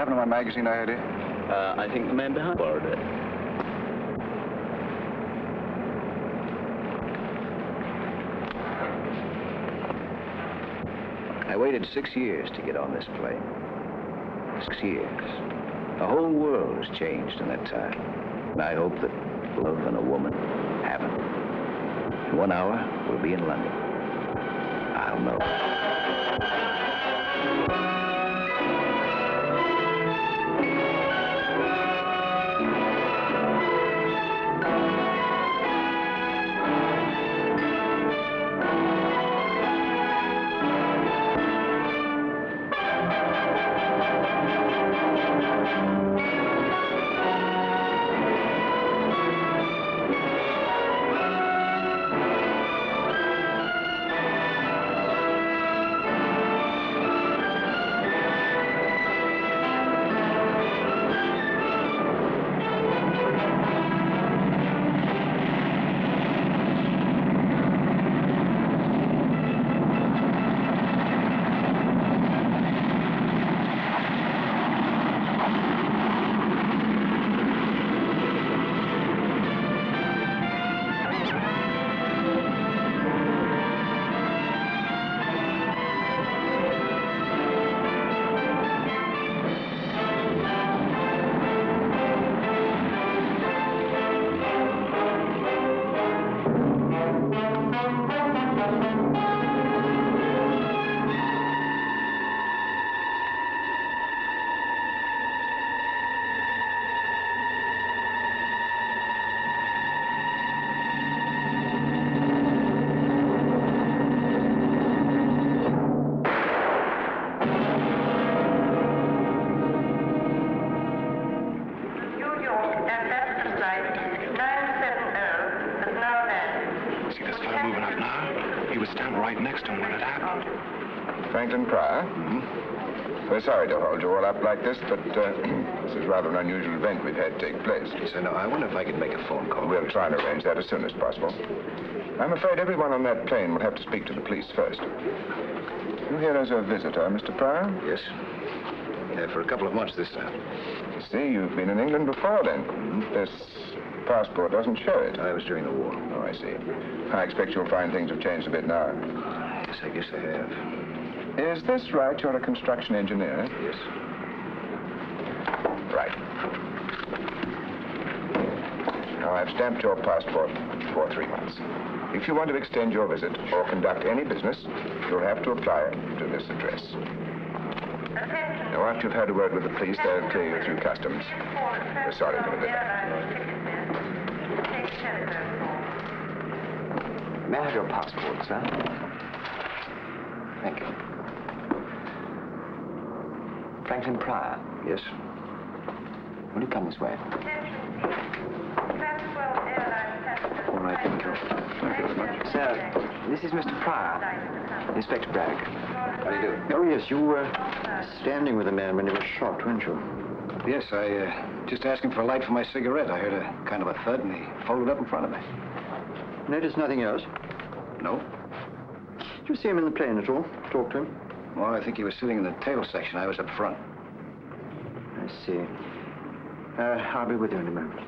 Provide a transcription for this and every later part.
happened to my magazine I had here? I think the man behind borrowed it. I waited 6 years to get on this plane. 6 years. The whole world has changed in that time. And I hope that love and a woman haven't. In 1 hour, we'll be in London. I'll know. We're sorry to hold you all up like this, but this is rather an unusual event we've had take place. Yes, I know. I wonder if I could make a phone call. We'll try and arrange that as soon as possible. I'm afraid everyone on that plane will have to speak to the police first. You here as a visitor, Mr. Pryor? Yes. Yeah, for a couple of months this time. You see, you've been in England before then. This passport doesn't show it. I was during the war. Oh, I see. I expect you'll find things have changed a bit now. Yes, I guess they have. Is this right? You're a construction engineer? Yes. Right. Now, I've stamped your passport for 3 months. If you want to extend your visit or conduct any business, you'll have to apply to this address. Now, after you've had a word with the police, they'll clear you through customs. We're sorry for the delay. May I have your passport, sir? Thank you. Franklin Pryor? Yes. Will you come this way? All right, thank you. Thank you very much. Sir, this is Mr. Pryor, Inspector Braddock. How do you do? Oh, yes, you were standing with the man when he was shot, weren't you? Yes, I just asked him for a light for my cigarette. I heard a kind of a thud, and he folded up in front of me. Notice nothing else? No. Did you see him in the plane at all? Talk to him? Well, I think he was sitting in the table section. I was up front. I see. I'll be with you in a moment.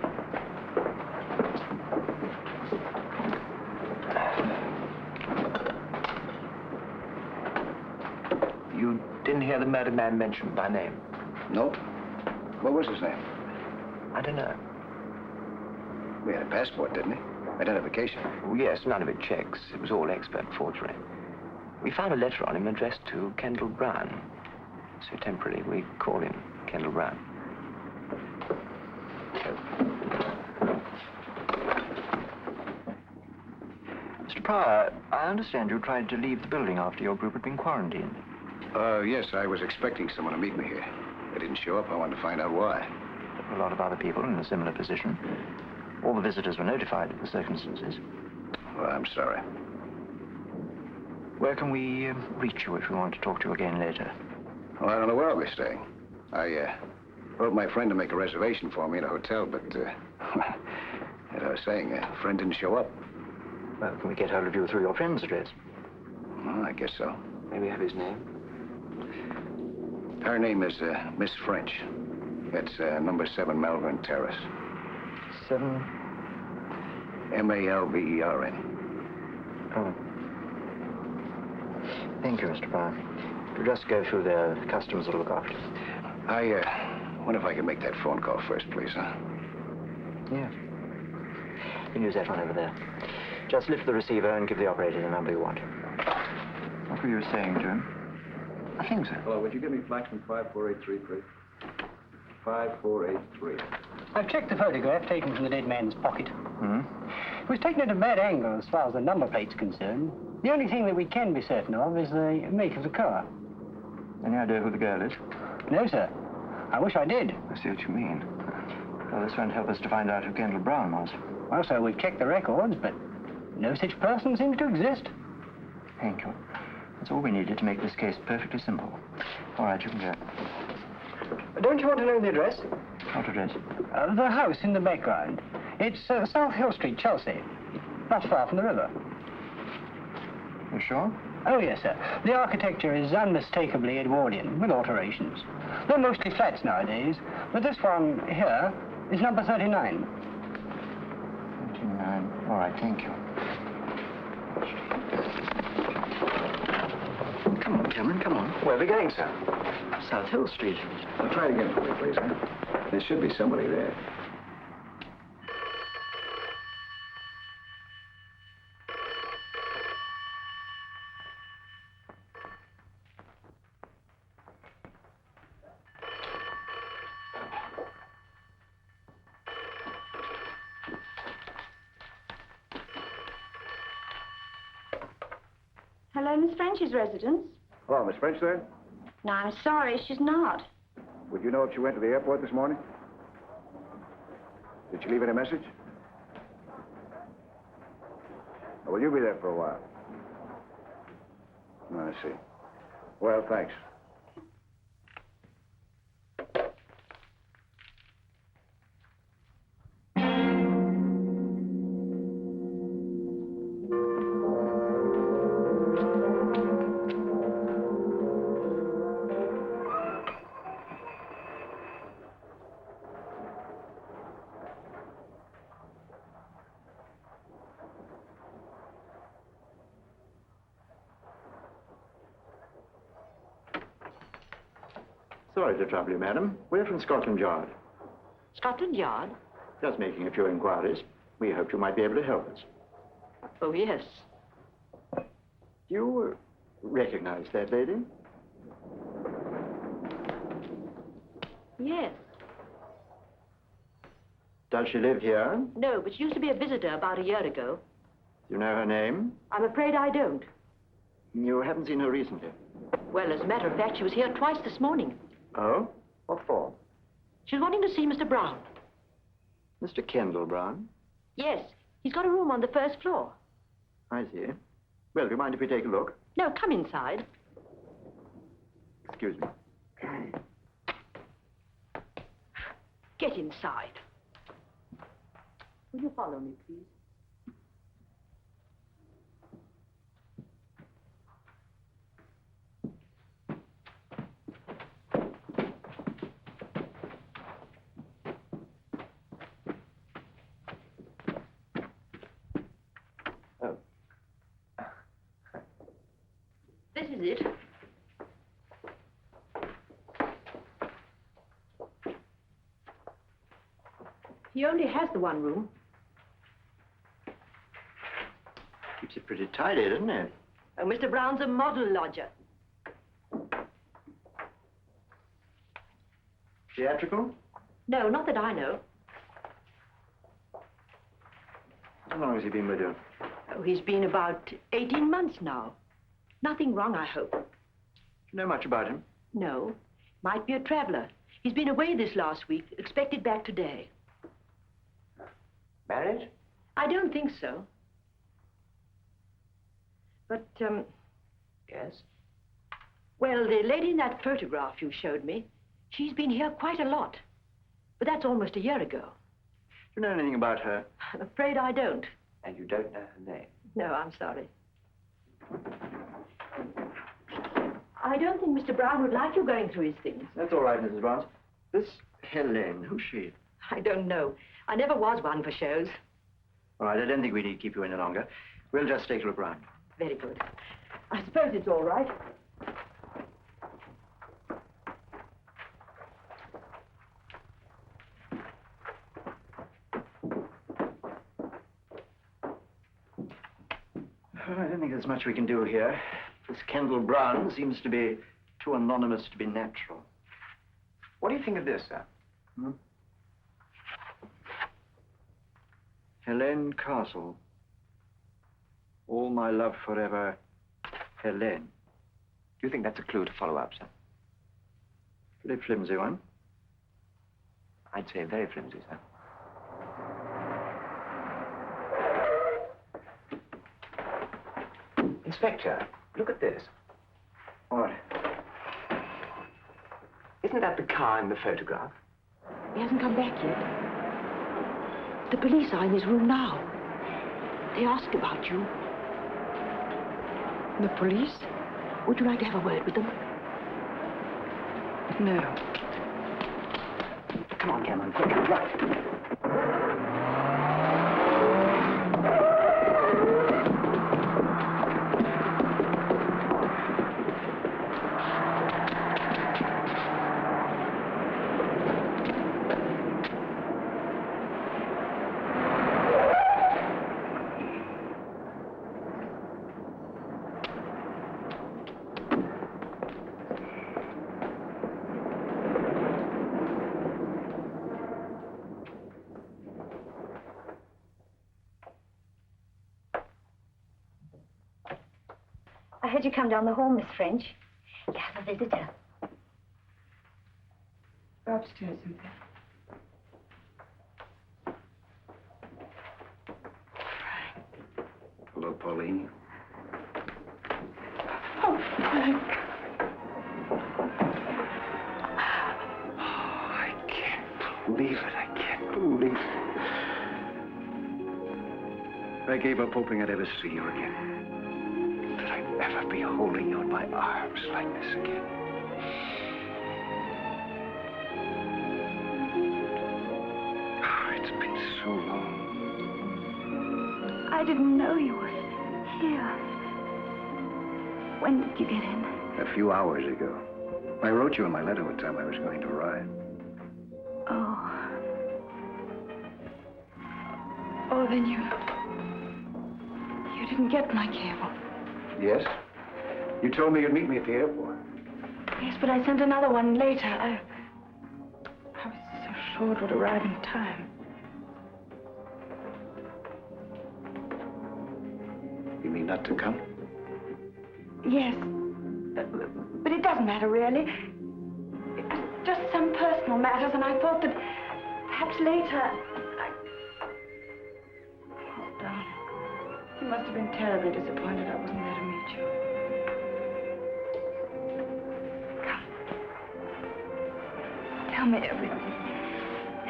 You didn't hear the murdered man mentioned by name? Nope. What was his name? I don't know. We had a passport, didn't he? Identification. Oh, yes, none of it checks. It was all expert forgery. We found a letter on him addressed to Kendall Brown. So temporarily, we call him Kendall Brown. Mr. Pryor, I understand you tried to leave the building after your group had been quarantined. Yes, I was expecting someone to meet me here. They didn't show up. I wanted to find out why. There were a lot of other people in a similar position. All the visitors were notified of the circumstances. Well, I'm sorry. Where can we reach you if we want to talk to you again later? Well, I don't know where I'll be staying. I wrote my friend to make a reservation for me in a hotel, but, as I was saying, a friend didn't show up. Well, can we get hold of you through your friend's address? Well, I guess so. May we have his name? Her name is Miss French. It's number 7 Malvern Terrace. 7? Malvern. Oh. Thank you, Mr. Brown. You'll just go through there. The customs will look after you. I wonder if I can make that phone call first, please, huh? Yeah. You can use that one over there. Just lift the receiver and give the operator the number you want. What were you saying, Jim? Nothing, sir. Hello, would you give me Flaxman 5483, please? 5483. I've checked the photograph taken from the dead man's pocket. Hmm? It was taken at a bad angle as far as the number plate's concerned. The only thing that we can be certain of is the make of the car. Any idea who the girl is? No, sir. I wish I did. I see what you mean. Well, this won't help us to find out who Kendall Brown was. Well, sir, we've checked the records, but no such person seems to exist. Thank you. That's all we needed to make this case perfectly simple. All right, you can go. Don't you want to know the address? What address? The house in the background. It's South Hill Street, Chelsea. Not far from the river. You sure? Oh, yes, sir. The architecture is unmistakably Edwardian, with alterations. They're mostly flats nowadays, but this one here is number 39. 39. All right, thank you. Come on, Cameron, come on. Where are we going, sir? South Hill Street. Well, try it again for me, please, huh? There should be somebody there. Hello, Miss French's residence. Hello, Miss French there? No, I'm sorry, she's not. Would you know if she went to the airport this morning? Did she leave any message? Or will you be there for a while? I see. Well, thanks. Sorry to trouble you, madam. We're from Scotland Yard. Scotland Yard? Just making a few inquiries. We hoped you might be able to help us. Oh, yes. Do you recognize that lady? Yes. Does she live here? No, but she used to be a visitor about a year ago. Do you know her name? I'm afraid I don't. You haven't seen her recently? Well, as a matter of fact, she was here twice this morning. Oh? What for? She's wanting to see Mr. Brown. Mr. Kendall Brown? Yes, he's got a room on the first floor. I see. Well, do you mind if we take a look? No, come inside. Excuse me. Get inside. Will you follow me, please? This is it. He only has the one room. Keeps it pretty tidy, doesn't it? Oh, Mr. Brown's a model lodger. Theatrical? No, not that I know. How long has he been with you? Oh, he's been about 18 months now. Nothing wrong, I hope. Do you know much about him? No. Might be a traveler. He's been away this last week, expected back today. Married? I don't think so. But, Yes. well, the lady in that photograph you showed me, she's been here quite a lot. But that's almost a year ago. Do you know anything about her? I'm afraid I don't. And you don't know her name? No, I'm sorry. I don't think Mr. Brown would like you going through his things. That's all right, Mrs. Barnes. This Helene, who's she? I don't know. I never was one for shows. All right, I don't think we need to keep you any longer. We'll just take a look around. Very good. I suppose it's all right. Well, I don't think there's much we can do here. This Kendall Brown seems to be too anonymous to be natural. What do you think of this, sir? Hmm? Helene Castle. All my love forever, Helene. Do you think that's a clue to follow up, sir? Pretty flimsy one. I'd say very flimsy, sir. Inspector, look at this. What? Isn't that the car in the photograph? He hasn't come back yet. The police are in his room now. They asked about you. The police? Would you like to have a word with them? No. Come on, Cameron, quick, right. I heard you come down the hall, Miss French. You have a visitor. Go upstairs, Cynthia. Hello, Pauline. Oh, Frank. I can't believe it. I can't believe it. I gave up hoping I'd ever see you again. That I'd ever be holding you in my arms like this again. Oh, it's been so long. I didn't know you were here. When did you get in? A few hours ago. I wrote you in my letter what time I was going to arrive. Oh. Oh, then you didn't get my cable. Yes? You told me you'd meet me at the airport. Yes, but I sent another one later. I was so sure it would arrive in time. You mean not to come? Yes. But it doesn't matter, really. It was just some personal matters, and I thought that perhaps later Oh, darling. You must have been terribly disappointed I wasn't there to meet you. Come. Tell me everything.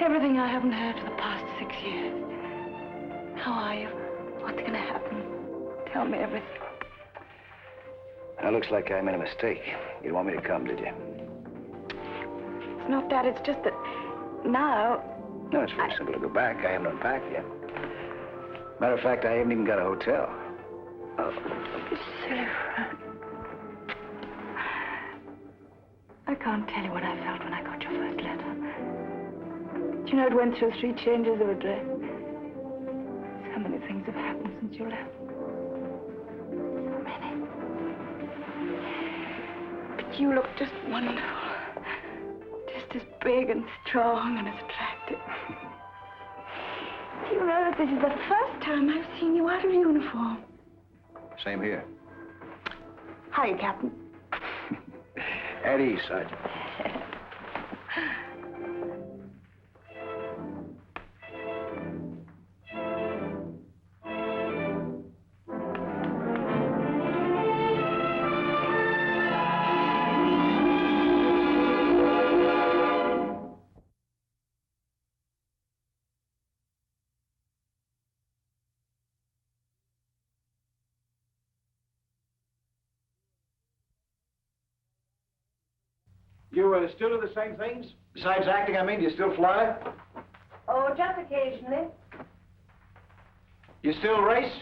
Everything I haven't heard for the past 6 years. How are you? What's going to happen? Tell me everything. Now, looks like I made a mistake. You didn't want me to come, did you? It's not that. It's just that now... No, it's very simple to go back. I haven't unpacked yet. Matter of fact, I haven't even got a hotel. Oh, you silly Frank. I can't tell you what I felt when I got your first letter. Do you know, it went through 3 changes of address. So many things have happened since you left. So many. But you look just wonderful. Just as big and strong and as attractive. Do you know that this is the first time I've seen you out of uniform? Same here. Hi, Captain. At ease, Sergeant. You still do the same things? Besides acting, I mean, do you still fly? Oh, just occasionally. You still race?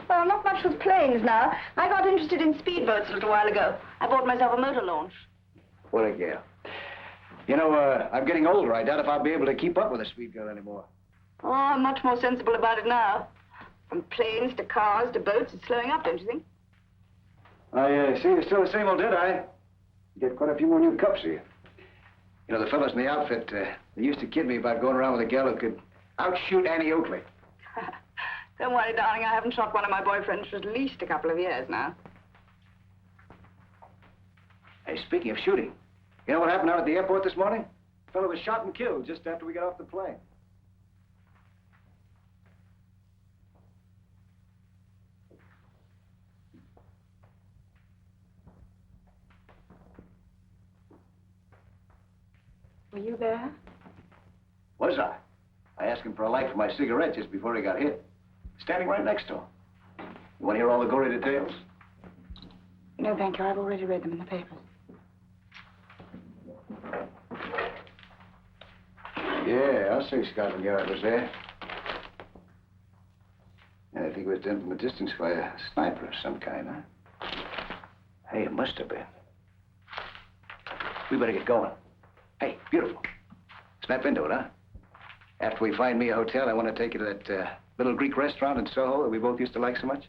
Well, not much with planes now. I got interested in speedboats a little while ago. I bought myself a motor launch. What a gal. You know, I'm getting older. I doubt if I'll be able to keep up with a speed girl anymore. Oh, I'm much more sensible about it now. From planes to cars to boats, it's slowing up, don't you think? I see you're still the same old Deadeye. You get quite a few more new cups here. You know, the fellows in the outfit, they used to kid me about going around with a gal who could outshoot Annie Oakley. Don't worry, darling. I haven't shot one of my boyfriends for at least a couple of years now. Hey, speaking of shooting, you know what happened out at the airport this morning? A fellow was shot and killed just after we got off the plane. Were you there? Was I? I asked him for a light for my cigarette just before he got hit. Standing right next to him. You want to hear all the gory details? No, thank you. I've already read them in the papers. Yeah, I'll say Scotland Yard was there. And I think it was done from a distance by a sniper of some kind, huh? Hey, it must have been. We better get going. Hey, beautiful. Snap into it, huh? After we find me a hotel, I want to take you to that little Greek restaurant in Soho that we both used to like so much.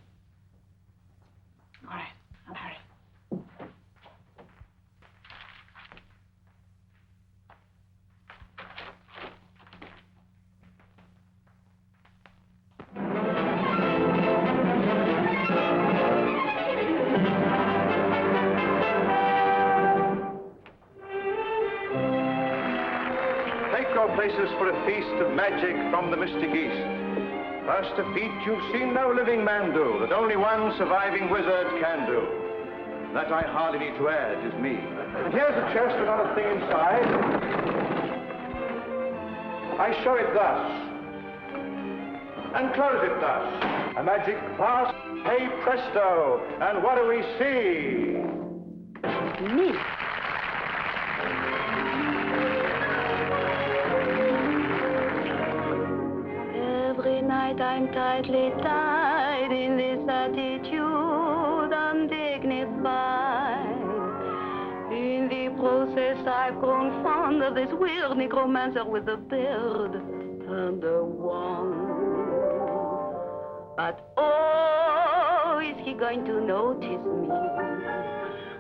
All right, I'll hurry. Take your places for a feast of magic from the mystic East. First, a feat you've seen no living man do, that only one surviving wizard can do. That I hardly need to add is me. And here's a chest with another thing inside. I show it thus, and close it thus. A magic pass, hey presto, and what do we see? Me? Every night I'm tightly tied in this attitude, undignified. In the process I've grown fond of this weird necromancer with a beard and a wand. But oh, is he going to notice me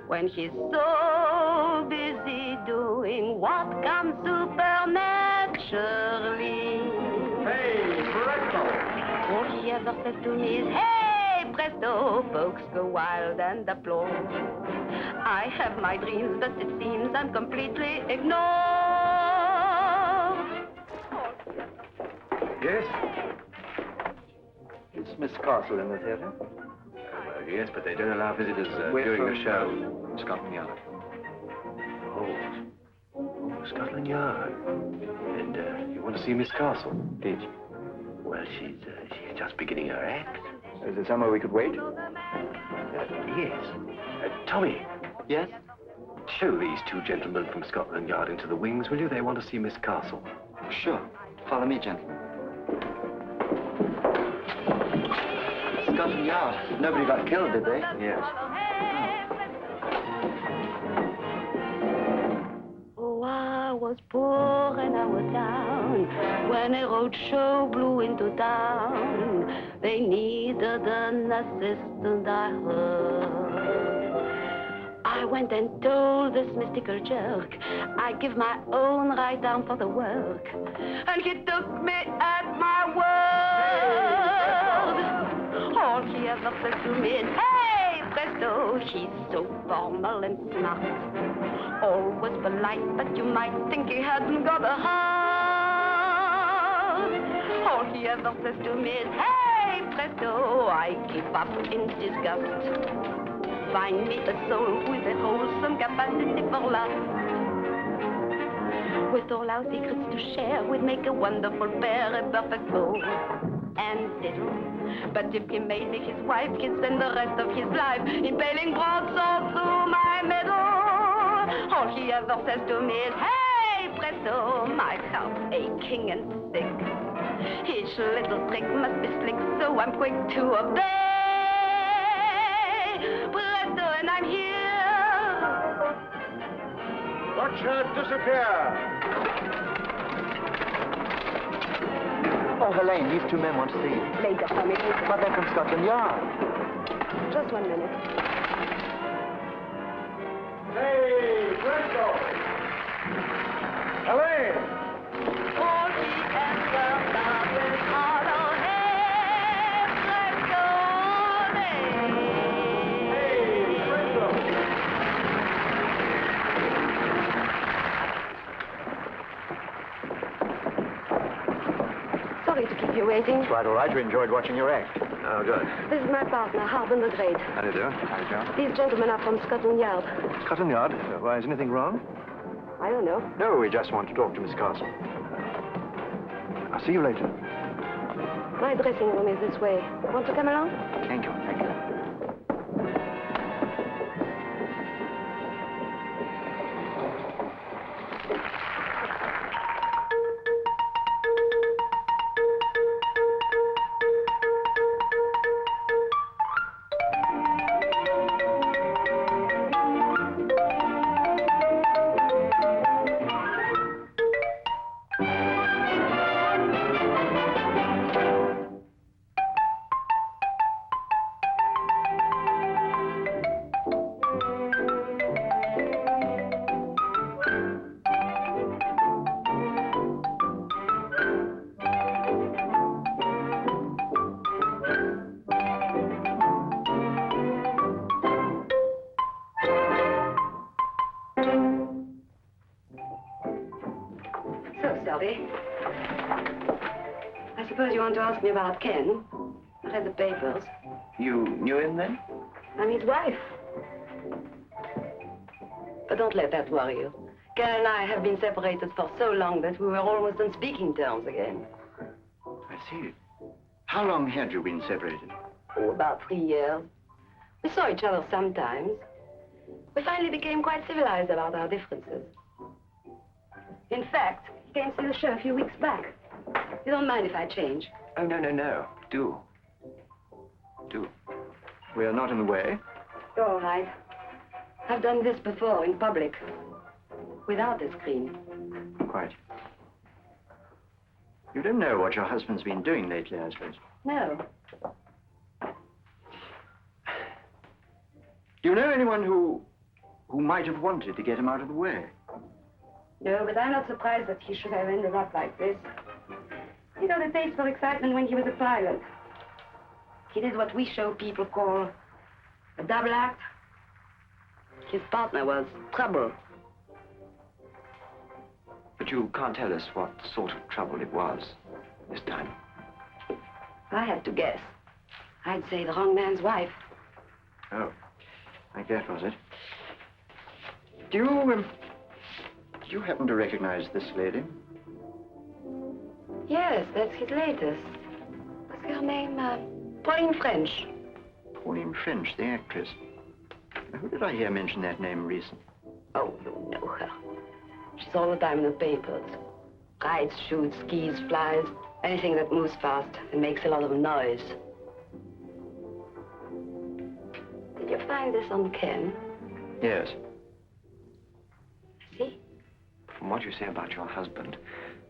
when he's so busy doing what comes supernaturally? Hey, presto! All he ever says to me is, hey, presto, folks go wild and applaud. I have my dreams, but it seems I'm completely ignored. Yes? Is Miss Castle in the theater? Yes, but they don't allow visitors during the show. Scotland Yard. Oh, Scotland Yard. And you want to see Miss Castle? Did you? Well, she's just beginning her act. Is there somewhere we could wait? Yes. Tommy. Yes? Show these two gentlemen from Scotland Yard into the wings, will you? They want to see Miss Castle. Sure. Follow me, gentlemen. Scotland Yard. Nobody got killed, did they? Yes. Oh, I was poor and I was down when a road show blew into town. They needed an assistant, I heard. I went and told this mystical jerk I'd give my own right arm for the work. And he took me at my word. All he ever said to me is, hey, presto, she's so formal and smart. Always polite, but you might think he hadn't got a heart. All he ever says to me is, hey, presto, I give up in disgust. Find me a soul with a wholesome capacity for love. With all our secrets to share, we'd make a wonderful pair, a perfect bow and fiddle. But if he made me his wife, he'd spend the rest of his life impaling broadswords through my middle. All she ever says to me is, hey, presto, my heart's aching and sick. Each little trick must be slick, so I'm quick to obey. Presto, and I'm here. Watch her disappear. Oh, Helene, these two men want to see you. Later, honey. But they're from Scotland Yard. Just 1 minute. Hey, presto! Helene! All she ever does is hollow, hey, presto, Hey, presto! Sorry to keep you waiting. Quite all right. We enjoyed watching your act. Oh, good. This is my partner, Harbin the Great. How do you do? How do you do? These gentlemen are from Scotland Yard. Scotland Yard? Why, is anything wrong? I don't know. No, we just want to talk to Miss Castle. I'll see you later. My dressing room is this way. Want to come along? Thank you, thank you. I suppose you want to ask me about Ken. I read the papers. You knew him then? I'm his wife. But don't let that worry you. Ken and I have been separated for so long that we were almost on speaking terms again. I see. How long had you been separated? Oh, about 3 years. We saw each other sometimes. We finally became quite civilized about our differences. In fact, he came to see the show a few weeks back. You don't mind if I change? Oh, no. Do. We are not in the way. You're all right. I've done this before in public, without a screen. Quite. You don't know what your husband's been doing lately, I suppose. No. Do you know anyone who might have wanted to get him out of the way? No, but I'm not surprised that he should have ended up like this. He got a taste for excitement when he was a pilot. He did what we show people call a double act. His partner was trouble. But you can't tell us what sort of trouble it was this time. I had to guess. I'd say the wrong man's wife. Oh, like that was it. Do you happen to recognize this lady? Yes, that's his latest. What's her name? Pauline French. Pauline French, the actress. Now, who did I hear mention that name recently? Oh, you know her. She's all the time in the papers. Rides, shoots, skis, flies, anything that moves fast and makes a lot of noise. Did you find this on Ken? Yes. See? From what you say about your husband,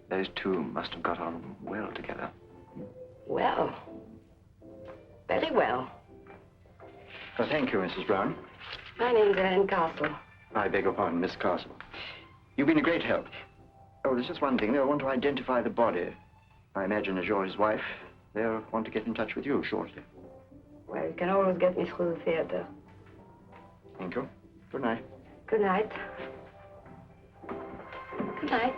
those two must have got on well together. Well. Very well. Well, thank you, Mrs. Brown. My name's Hélène Castle. I beg your pardon, Miss Castle. You've been a great help. Oh, there's just one thing. They'll want to identify the body. I imagine as you're his wife, they'll want to get in touch with you shortly. Well, you can always get me through the theater. Thank you. Good night. Good night. Good night.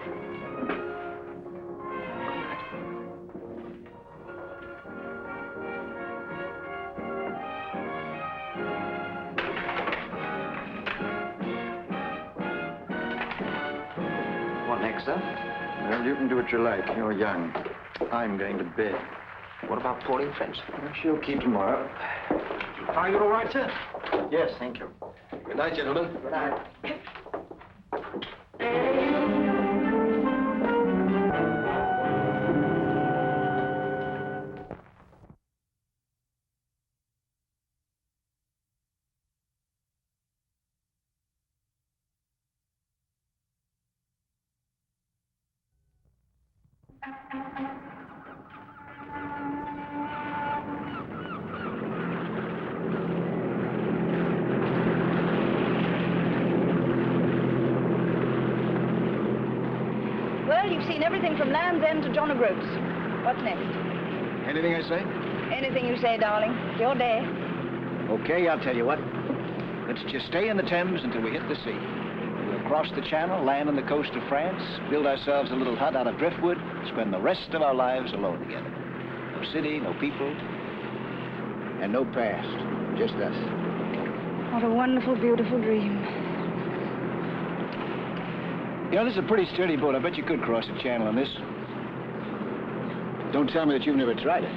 What next, sir? Well, you can do what you like. You're young. I'm going to bed. What about Pauline French? Well, she'll keep tomorrow. Are you all right, sir? Yes, thank you. Good night, gentlemen. Good night. Well, you've seen everything from Land's End to John O'Groats. What's next? Anything I say? Anything you say, darling. It's your day. Okay, I'll tell you what. Let's just stay in the Thames until we hit the sea. We'll cross the channel, land on the coast of France, build ourselves a little hut out of driftwood, spend the rest of our lives alone together. No city, no people, and no past. Just us. What a wonderful, beautiful dream. You know, this is a pretty sturdy boat. I bet you could cross the channel on this. Don't tell me that you've never tried it.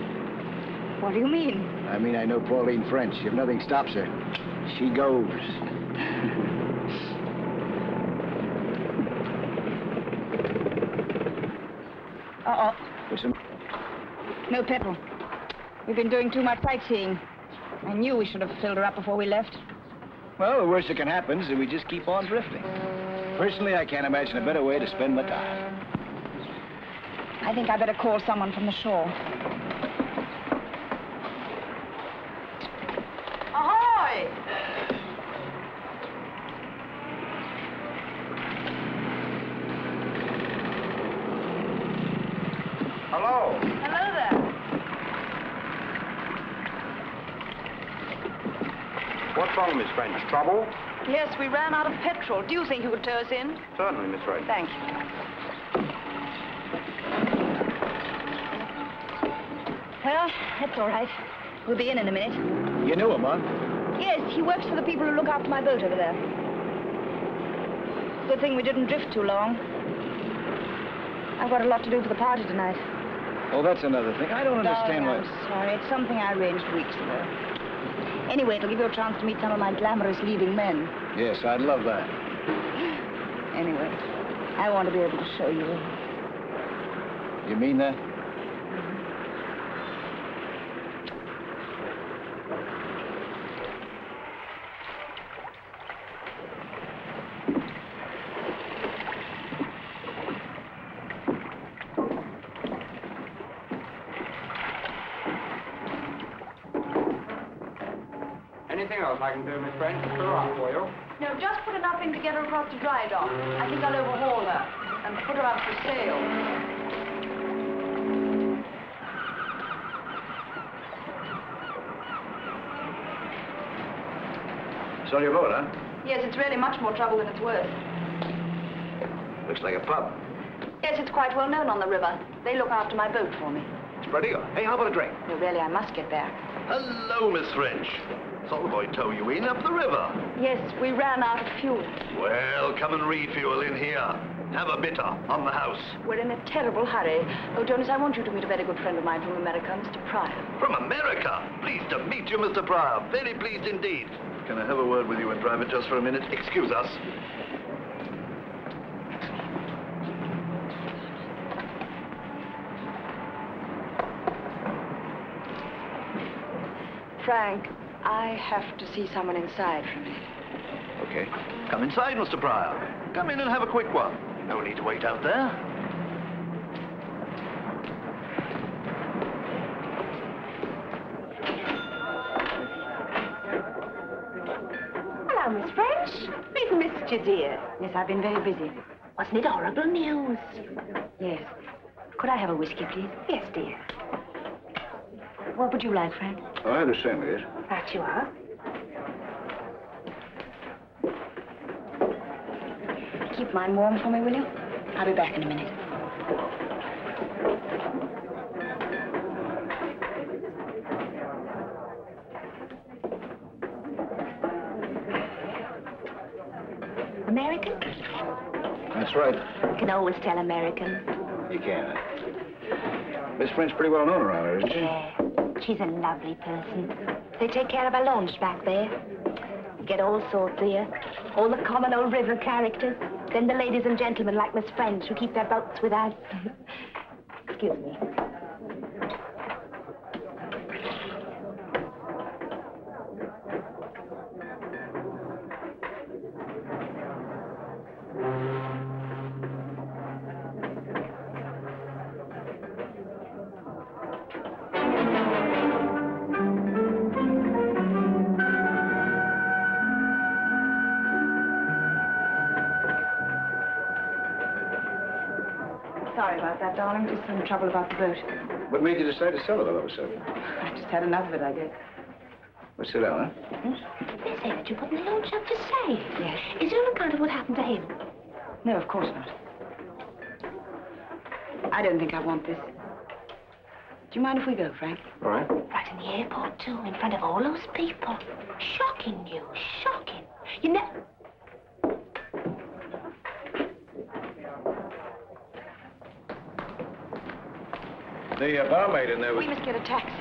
What do you mean? I mean, I know Pauline French. If nothing stops her, she goes. Uh-oh. What's the... No petrol. We've been doing too much sightseeing. I knew we should have filled her up before we left. Well, the worst that can happen is that we just keep on drifting. Personally, I can't imagine a better way to spend my time. I think I better call someone from the shore. Ahoy! Hello. Hello there. What's wrong, Miss French? Trouble? Yes, we ran out of petrol. Do you think you could tow us in? Certainly, Miss French. Thank you. Well, that's all right. We'll be in a minute. You knew him, huh? Yes, he works for the people who look after my boat over there. Good thing we didn't drift too long. I've got a lot to do for the party tonight. Oh, that's another thing. I don't understand Darling, why... I'm sorry. It's something I arranged weeks ago. Anyway, it'll give you a chance to meet some of my glamorous leading men. Yes, I'd love that. Anyway, I want to be able to show you. You mean that? Anything else I can do, Miss French? Fill her up for you. No, just put enough in to get her across the dry dock. I think I'll overhaul her and put her up for sale. It's on your boat, huh? Yes, it's really much more trouble than it's worth. Looks like a pub. Yes, it's quite well known on the river. They look after my boat for me. It's pretty good. Hey, how about a drink? Well, really, I must get back. Hello, Miss French. Saw the boy tow you in up the river. Yes, we ran out of fuel. Well, come and refuel in here. Have a bitter on the house. We're in a terrible hurry. Oh, Jonas, I want you to meet a very good friend of mine from America, Mr. Pryor. From America? Pleased to meet you, Mr. Pryor. Very pleased indeed. Can I have a word with you in private just for a minute? Excuse us. Frank, I have to see someone inside for me. Okay. Come inside, Mr. Pryor. Come in and have a quick one. No need to wait out there. Hello, Miss French. We've missed you, dear. Yes, I've been very busy. Wasn't it horrible news? Yes. Could I have a whiskey, please? Yes, dear. What would you like, Frank? Oh, I understand, yes. Right you are. Keep mine warm for me, will you? I'll be back in a minute. American? That's right. You can always tell American. You can. Miss French pretty well known around here, isn't she? Yeah. She's a lovely person. They take care of our launch back there. You get all sorts here. All the common old river characters. Then the ladies and gentlemen, like Miss French, who keep their boats with us. Excuse me. Sorry about that, darling. Just some trouble about the boat. What made you decide to sell it all of a sudden? I just had enough of it, I guess. Well, sit down, huh? They say that you put in the loan shark to say. Yes. Is it on account of what happened to him? No, of course not. I don't think I want this. Do you mind if we go, Frank? All right. Right in the airport, too, in front of all those people. Shocking news, shocking. You never... The barmaid in there was... We must get a taxi.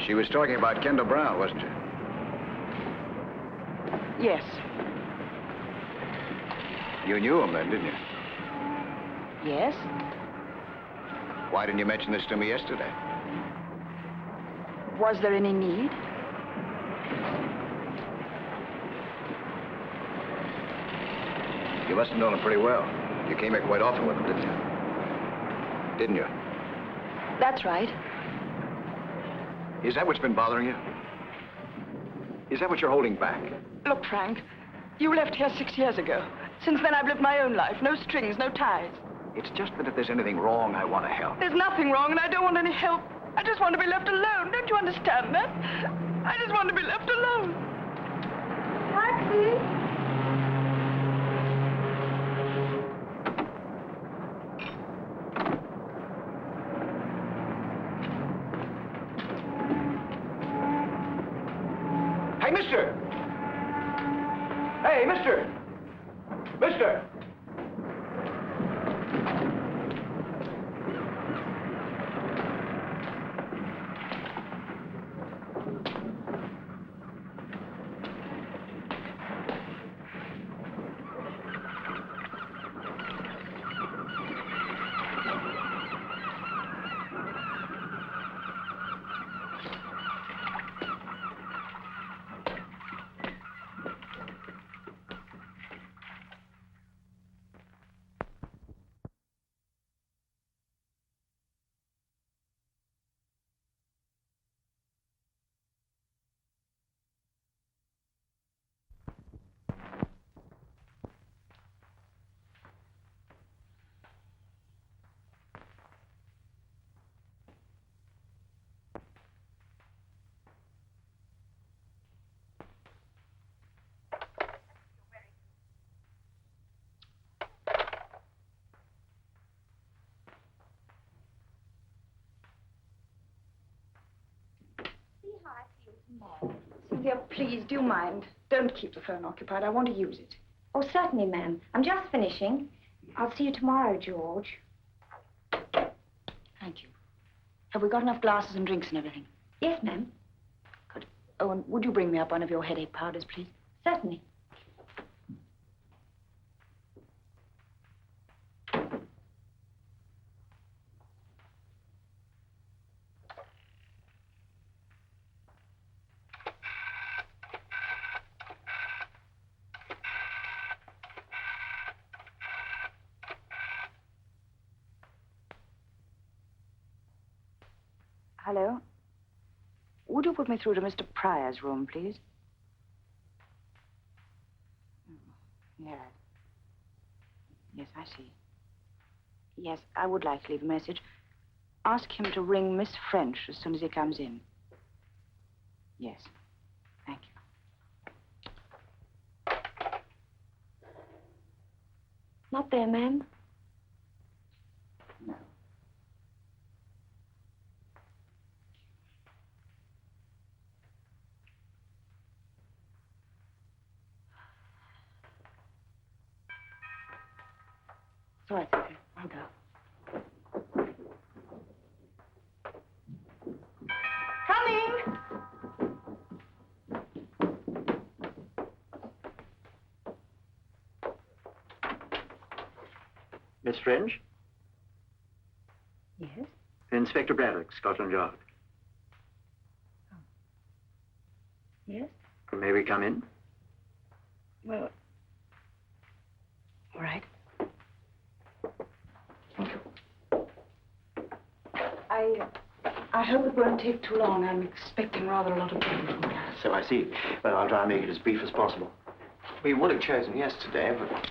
She was talking about Kendall Brown, wasn't she? Yes. You knew him then, didn't you? Yes? Why didn't you mention this to me yesterday? Was there any need? You must have known him pretty well. You came here quite often with him, didn't you? Didn't you? That's right. Is that what's been bothering you? Is that what you're holding back? Look, Frank, you left here 6 years ago. Since then, I've lived my own life. No strings, no ties. It's just that if there's anything wrong, I want to help. There's nothing wrong, and I don't want any help. I just want to be left alone. Don't you understand that? I just want to be left alone. Taxi! Hey, mister! Hey, mister! Mister! Cynthia, please, do you mind? Don't keep the phone occupied. I want to use it. Oh, certainly, ma'am. I'm just finishing. I'll see you tomorrow, George. Thank you. Have we got enough glasses and drinks and everything? Yes, ma'am. Good. Oh, and would you bring me up one of your headache powders, please? Certainly. Hello? Would you put me through to Mr. Pryor's room, please? Yeah. Yes, I see. Yes, I would like to leave a message. Ask him to ring Miss French as soon as he comes in. Yes. Thank you. Not there, ma'am. No. It's all right, Cynthia. I'll go. Coming! Miss French? Yes? Inspector Braddock, Scotland Yard. Yes? May we come in? Well, all right. Thank you. I hope it won't take too long. I'm expecting rather a lot of people from here. So I see. Well, I'll try and make it as brief as possible. We would have chosen yesterday, but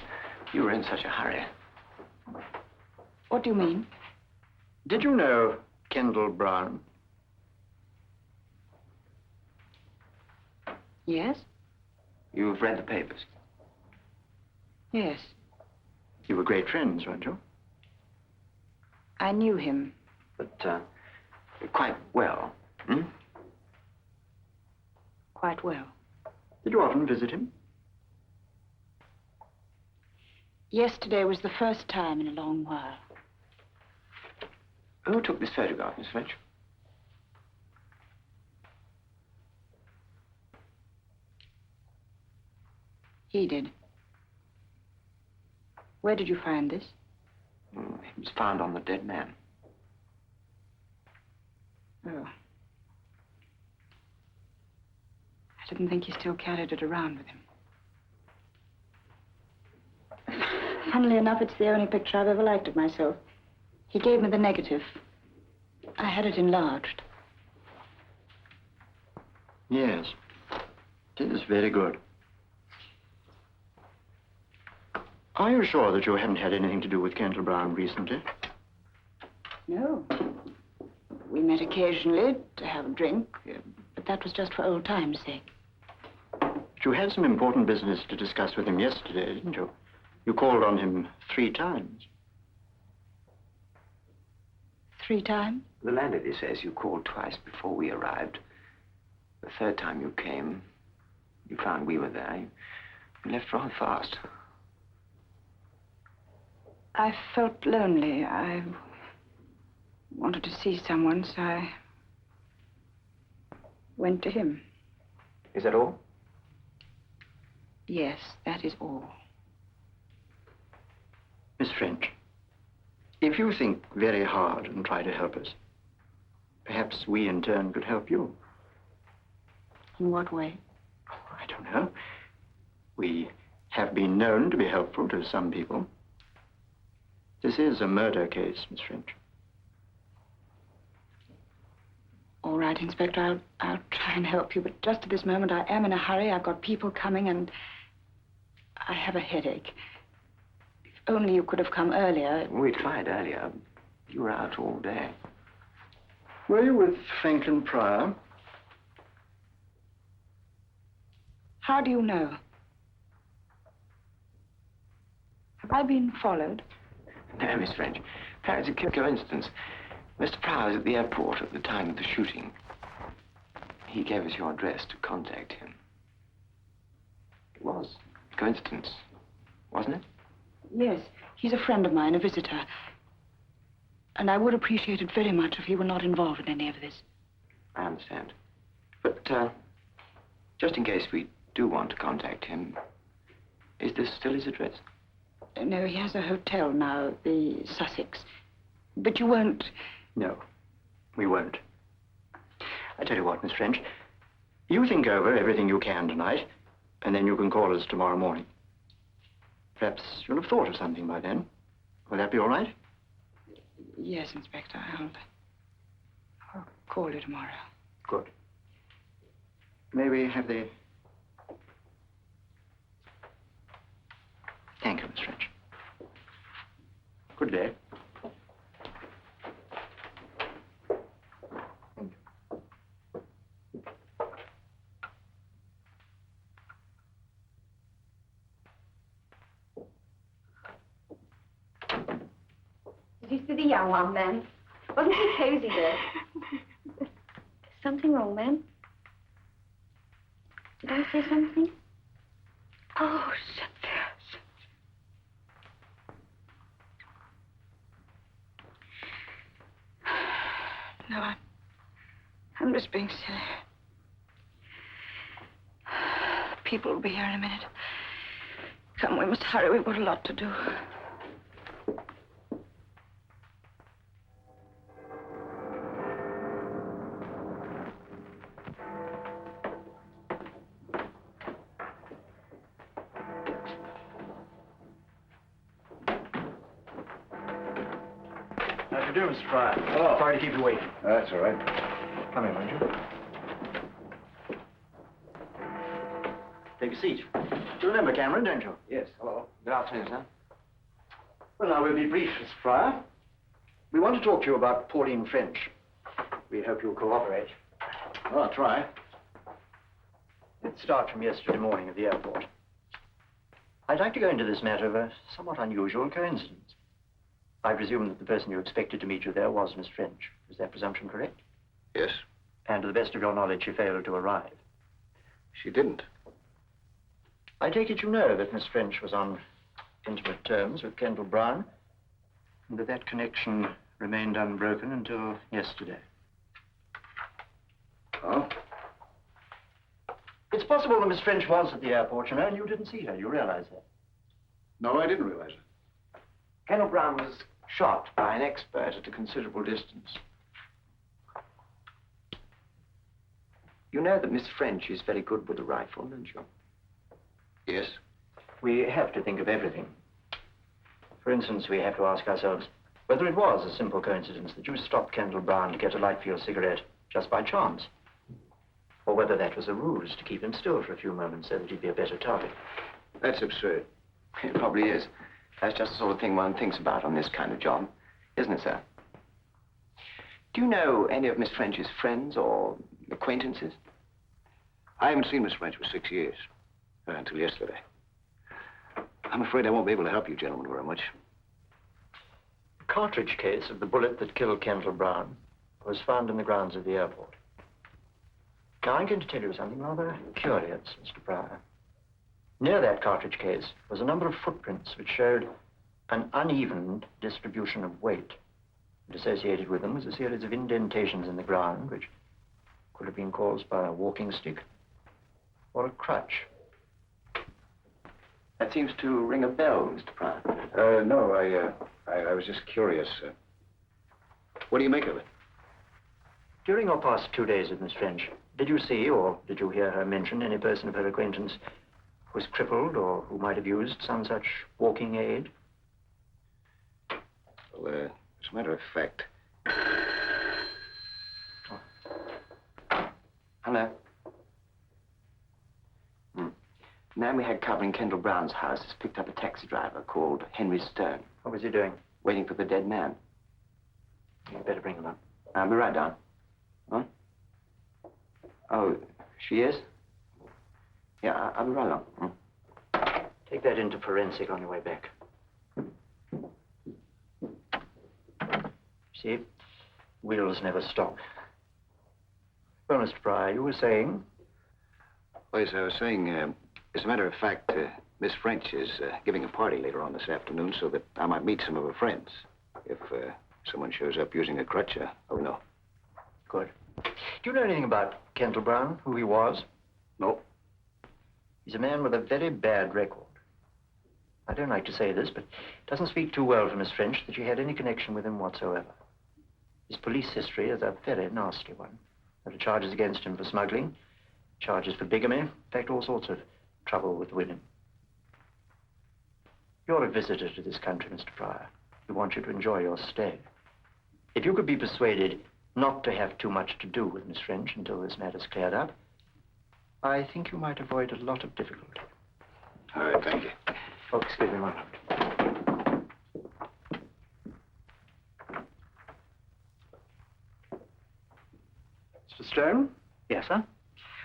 you were in such a hurry. What do you mean? Did you know Kendall Brown? Yes? You've read the papers. Yes. You were great friends, weren't you? I knew him. But, quite well, hmm? Quite well. Did you often visit him? Yesterday was the first time in a long while. Who took this photograph, Miss French? He did. Where did you find this? It was found on the dead man. Oh. I didn't think he still carried it around with him. Funnily enough, it's the only picture I've ever liked of myself. He gave me the negative. I had it enlarged. Yes. It is very good. Are you sure that you haven't had anything to do with Kendall Brown recently? No. We met occasionally to have a drink, but that was just for old times' sake. But you had some important business to discuss with him yesterday, didn't you? You called on him 3 times. 3 times? The landlady says you called twice before we arrived. The 3rd time you came, you found we were there. You left rather fast. I felt lonely. I wanted to see someone, so I went to him. Is that all? Yes, that is all. Miss French, if you think very hard and try to help us, perhaps we in turn could help you. In what way? Oh, I don't know. We have been known to be helpful to some people. This is a murder case, Miss French. All right, Inspector, I'll try and help you, but just at this moment I am in a hurry. I've got people coming and I have a headache. If only you could have come earlier. We tried earlier. You were out all day. Were you with Franklin Pryor? How do you know? Have I been followed? No, Miss French. It's a coincidence. Mr. Pryor was at the airport at the time of the shooting. He gave us your address to contact him. It was a coincidence, wasn't it? Yes, he's a friend of mine, a visitor. And I would appreciate it very much if he were not involved in any of this. I understand. But, just in case we do want to contact him, is this still his address? No, he has a hotel now, the Sussex. But you won't... No, we won't. I tell you what, Miss French, you think over everything you can tonight, and then you can call us tomorrow morning. Perhaps you'll have thought of something by then. Will that be all right? Yes, Inspector, I'll call you tomorrow. Good. May we have the... Thank you, Miss French. Good day. Did you see the young one, then? Wasn't he cozy there? There's something wrong, ma'am. Did I say something? Oh, Cynthia. No, I'm just being silly. People will be here in a minute. Come, we must hurry. We've got a lot to do. How do you do, Mr. Pryor? Hello. Sorry to keep you waiting. That's all right. Come in, won't you? Take a seat. You remember Cameron, don't you? Yes, hello. Good afternoon, sir. Well, now, we'll be brief, Mr. Pryor. We want to talk to you about Pauline French. We hope you'll cooperate. Well, I'll try. Let's start from yesterday morning at the airport. I'd like to go into this matter of a somewhat unusual coincidence. I presume that the person you expected to meet you there was Miss French. Is that presumption correct? Yes. And to the best of your knowledge, she failed to arrive. She didn't. I take it you know that Miss French was on intimate terms with Kendall Brown, and that connection remained unbroken until yesterday. Oh? It's possible that Miss French was at the airport, you know, and you didn't see her. You realize that? No, I didn't realize it. Kendall Brown was shot by an expert at a considerable distance. You know that Miss French is very good with a rifle, don't you? Yes. We have to think of everything. For instance, we have to ask ourselves whether it was a simple coincidence that you stopped Kendall Brown to get a light for your cigarette just by chance, or whether that was a ruse to keep him still for a few moments so that he'd be a better target. That's absurd. It probably is. That's just the sort of thing one thinks about on this kind of job, isn't it, sir? Do you know any of Miss French's friends or acquaintances? I haven't seen Miss French for 6 years. Until yesterday. I'm afraid I won't be able to help you gentlemen very much. The cartridge case of the bullet that killed Kendall Brown was found in the grounds of the airport. Now, I'm going to tell you something rather curious, Mr. Pryor. Near that cartridge case was a number of footprints which showed an uneven distribution of weight. And associated with them was a series of indentations in the ground which could have been caused by a walking stick or a crutch. That seems to ring a bell, Mr. Pryor. No, I was just curious. What do you make of it? During your past 2 days with Miss French, did you see or did you hear her mention any person of her acquaintance who was crippled or who might have used some such walking aid? Well, as a matter of fact... Hello. The man we had covering Kendall Brown's house has picked up a taxi driver called Henry Stone. What was he doing? Waiting for the dead man. You'd better bring him up. I'll be right down. Huh? Oh, she is? Yeah, I'll be right along. Take that into forensic on your way back. See, wheels never stop. Well, Mr. Pryor, you were saying? Well, yes, I was saying, as a matter of fact, Miss French is giving a party later on this afternoon so that I might meet some of her friends. If someone shows up using a crutch, I'll know. Good. Do you know anything about Kendall Brown, who he was? No. He's a man with a very bad record. I don't like to say this, but it doesn't speak too well for Miss French that she had any connection with him whatsoever. His police history is a very nasty one. There are charges against him for smuggling, charges for bigamy, in fact, all sorts of trouble with women. You're a visitor to this country, Mr. Pryor. We want you to enjoy your stay. If you could be persuaded not to have too much to do with Miss French until this matter's cleared up, I think you might avoid a lot of difficulty. All right, thank you. Oh, excuse me one moment. Mr. Stone? Yes, sir?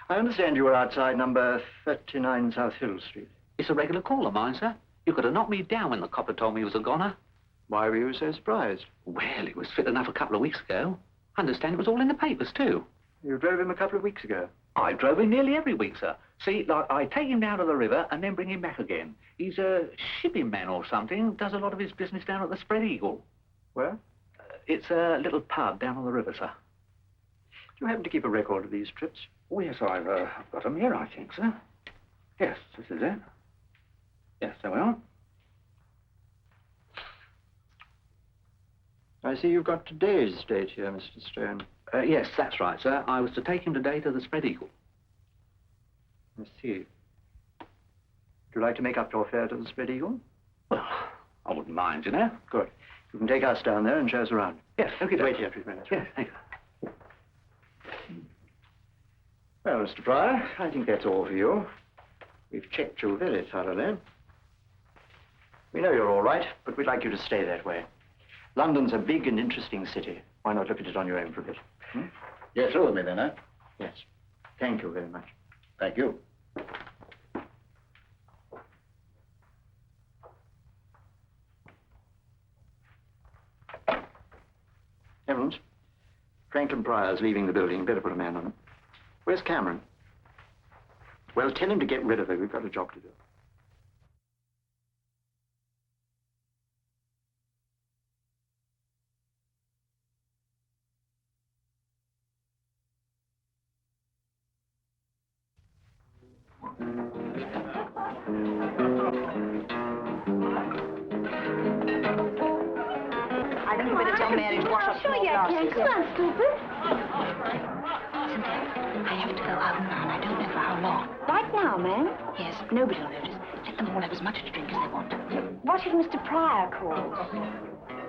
I understand you were outside number 39 South Hill Street. It's a regular call of mine, sir. You could have knocked me down when the copper told me he was a goner. Why were you so surprised? Well, it was fit enough a couple of weeks ago. I understand it was all in the papers, too. You drove him a couple of weeks ago. I drove him nearly every week, sir. See, like, I take him down to the river and then bring him back again. He's a shipping man or something, does a lot of his business down at the Spread Eagle. Where? It's a little pub down on the river, sir. Do you happen to keep a record of these trips? Oh, yes, I've got them here, I think, sir. Yes, this is it. Yes, there we are. I see you've got today's date here, Mr. Stone. Yes, that's right, sir. I was to take him today to the Spread Eagle. I see. Would you like to make up your fare to the Spread Eagle? Well, I wouldn't mind, you know. Good. You can take us down there and show us around. Yes, okay. Wait here, please, minutes. Yes, thank you. Well, Mr. Pryor, I think that's all for you. We've checked you very thoroughly. We know you're all right, but we'd like you to stay that way. London's a big and interesting city. Why not look at it on your own for a bit? You're through with me then, huh? Yes. Thank you very much. Thank you. Evans, Franklin Pryor's leaving the building. Better put a man on him. Where's Cameron? Well, tell him to get rid of her. We've got a job to do. I think you better tell Mary to wash up some more glasses. Come on, stupid. Listen, Dad, I have to go out now, and I don't know for how long. Right now, ma'am. Yes, nobody will notice. Let them all have as much to drink as they want. What if Mr. Pryor calls?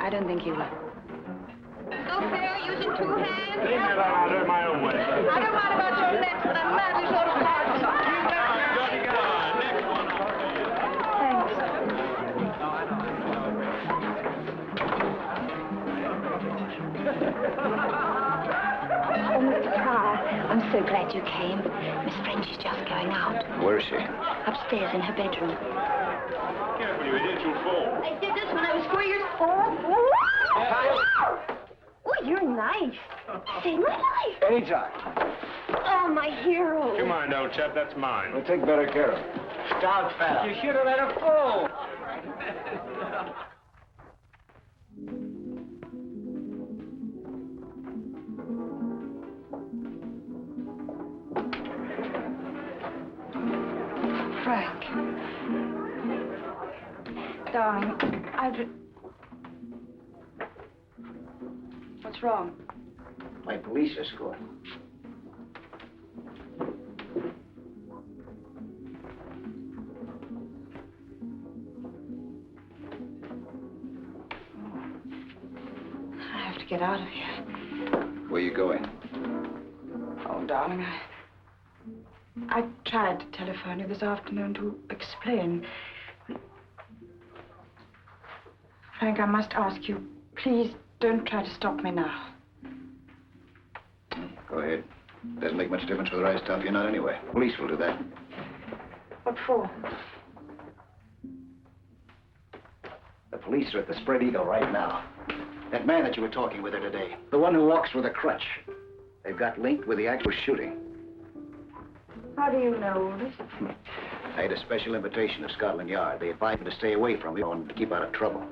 I don't think he will. Go fair using two hands. Leave me alone, I'll do it my own way. I don't mind about your lips, but I'm madly sort of Oh, Mr. Pryor, I'm so glad you came. Miss French is just going out. Where is she? Upstairs in her bedroom. Careful, you idiot, you'll fall. I did this when I was 4 years old. Oh, you're nice. Saved my life. Anytime. Oh, my hero. You mind, old chap, that's mine. We'll take better care of him. Stop, fella. You should have let her fall. Frank. Darling, What's wrong? My police escort. I have to get out of here. Where are you going? Oh, darling, I tried to telephone you this afternoon to explain. Frank, I must ask you, please don't try to stop me now. Go ahead. Doesn't make much difference whether I stop you or not anyway. Police will do that. What for? The police are at the Spread Eagle right now. That man that you were talking with her today, the one who walks with a crutch. They've got linked with the actual shooting. How do you know all this? I had a special invitation to Scotland Yard. They advised me to stay away from you and to keep out of trouble.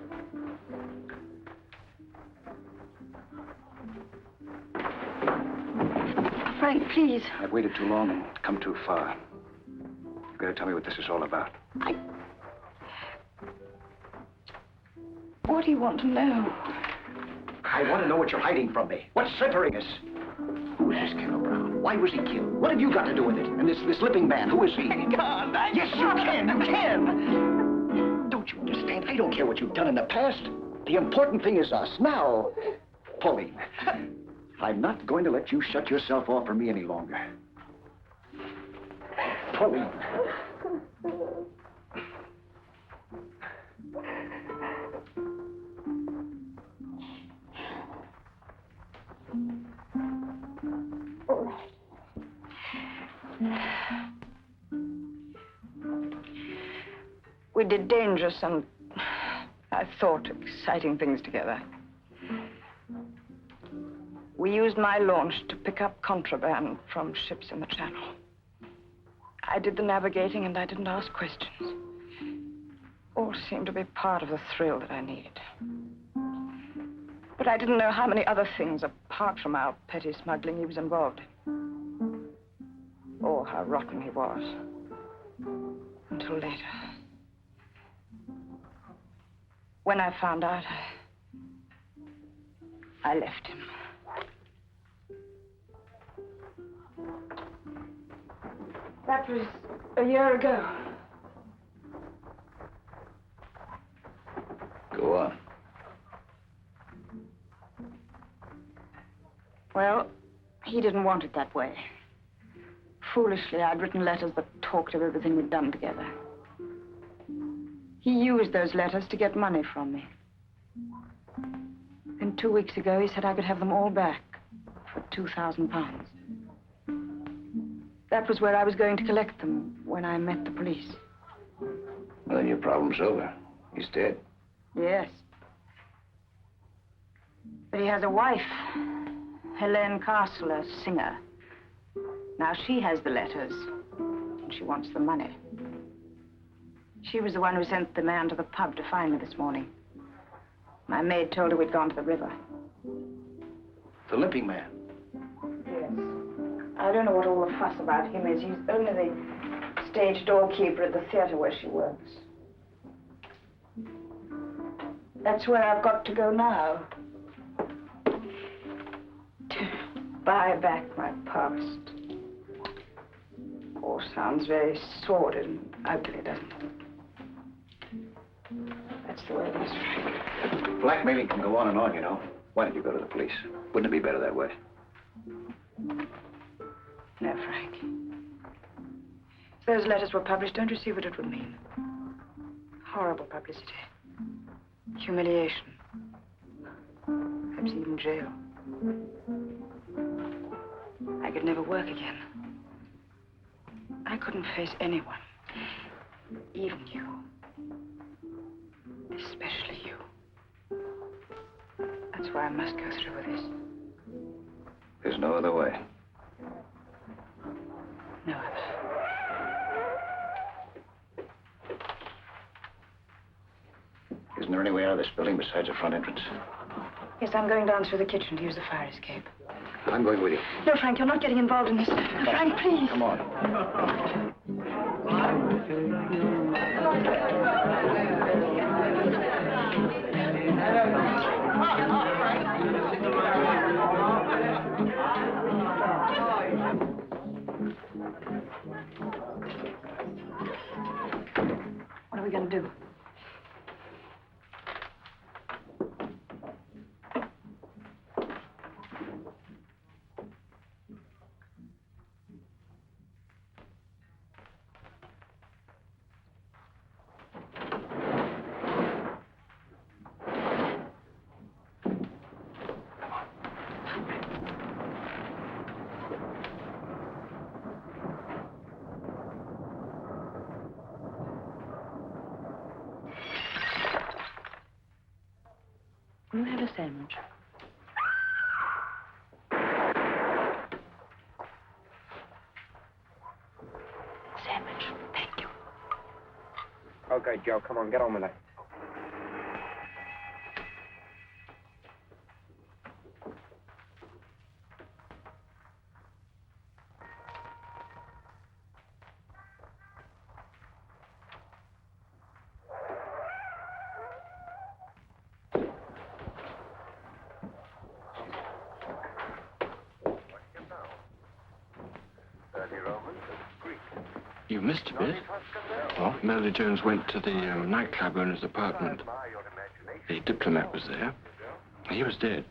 Frank, please. I've waited too long and come too far. You've got to tell me what this is all about. What do you want to know? I want to know what you're hiding from me. What's separating us? Who is this Kendall Brown? Why was he killed? What have you got to do with it? And this limping man, who is he? God, Yes, you can. You can. Don't you understand? I don't care what you've done in the past. The important thing is us. Now, Pauline, I'm not going to let you shut yourself off from me any longer. Pauline. We did dangerous and, I thought, exciting things together. We used my launch to pick up contraband from ships in the Channel. I did the navigating and I didn't ask questions. All seemed to be part of the thrill that I needed. But I didn't know how many other things, apart from our petty smuggling, he was involved in. Or how rotten he was. Until later. When I found out, I left him. That was a year ago. Go on. Well, he didn't want it that way. Foolishly, I'd written letters that talked of everything we'd done together. He used those letters to get money from me. Then 2 weeks ago, he said I could have them all back for £2,000. That was where I was going to collect them when I met the police. Well, then your problem's over. He's dead. Yes. But he has a wife, Hélène Castle, a singer. Now she has the letters, and she wants the money. She was the one who sent the man to the pub to find me this morning. My maid told her we'd gone to the river. The limping man. Yes. I don't know what all the fuss about him is. He's only the stage doorkeeper at the theater where she works. That's where I've got to go now. To buy back my past. All sounds very sordid and ugly, doesn't it? That's the way it is, Frank. Blackmailing can go on and on, you know. Why did you go to the police? Wouldn't it be better that way? No, Frank. If those letters were published, don't you see what it would mean? Horrible publicity. Humiliation. Perhaps even jail. I could never work again. I couldn't face anyone. Even you. Especially you. That's why I must go through with this. There's no other way. No other. Isn't there any way out of this building besides the front entrance? Yes, I'm going down through the kitchen to use the fire escape. I'm going with you. No, Frank, you're not getting involved in this. Frank, please. Come on. What are we going to do? Will you have a sandwich? Sandwich, thank you. Okay, Joe, come on, get on with it. You missed a bit. Well, Melody Jones went to the nightclub owner's apartment. The diplomat was there. He was dead.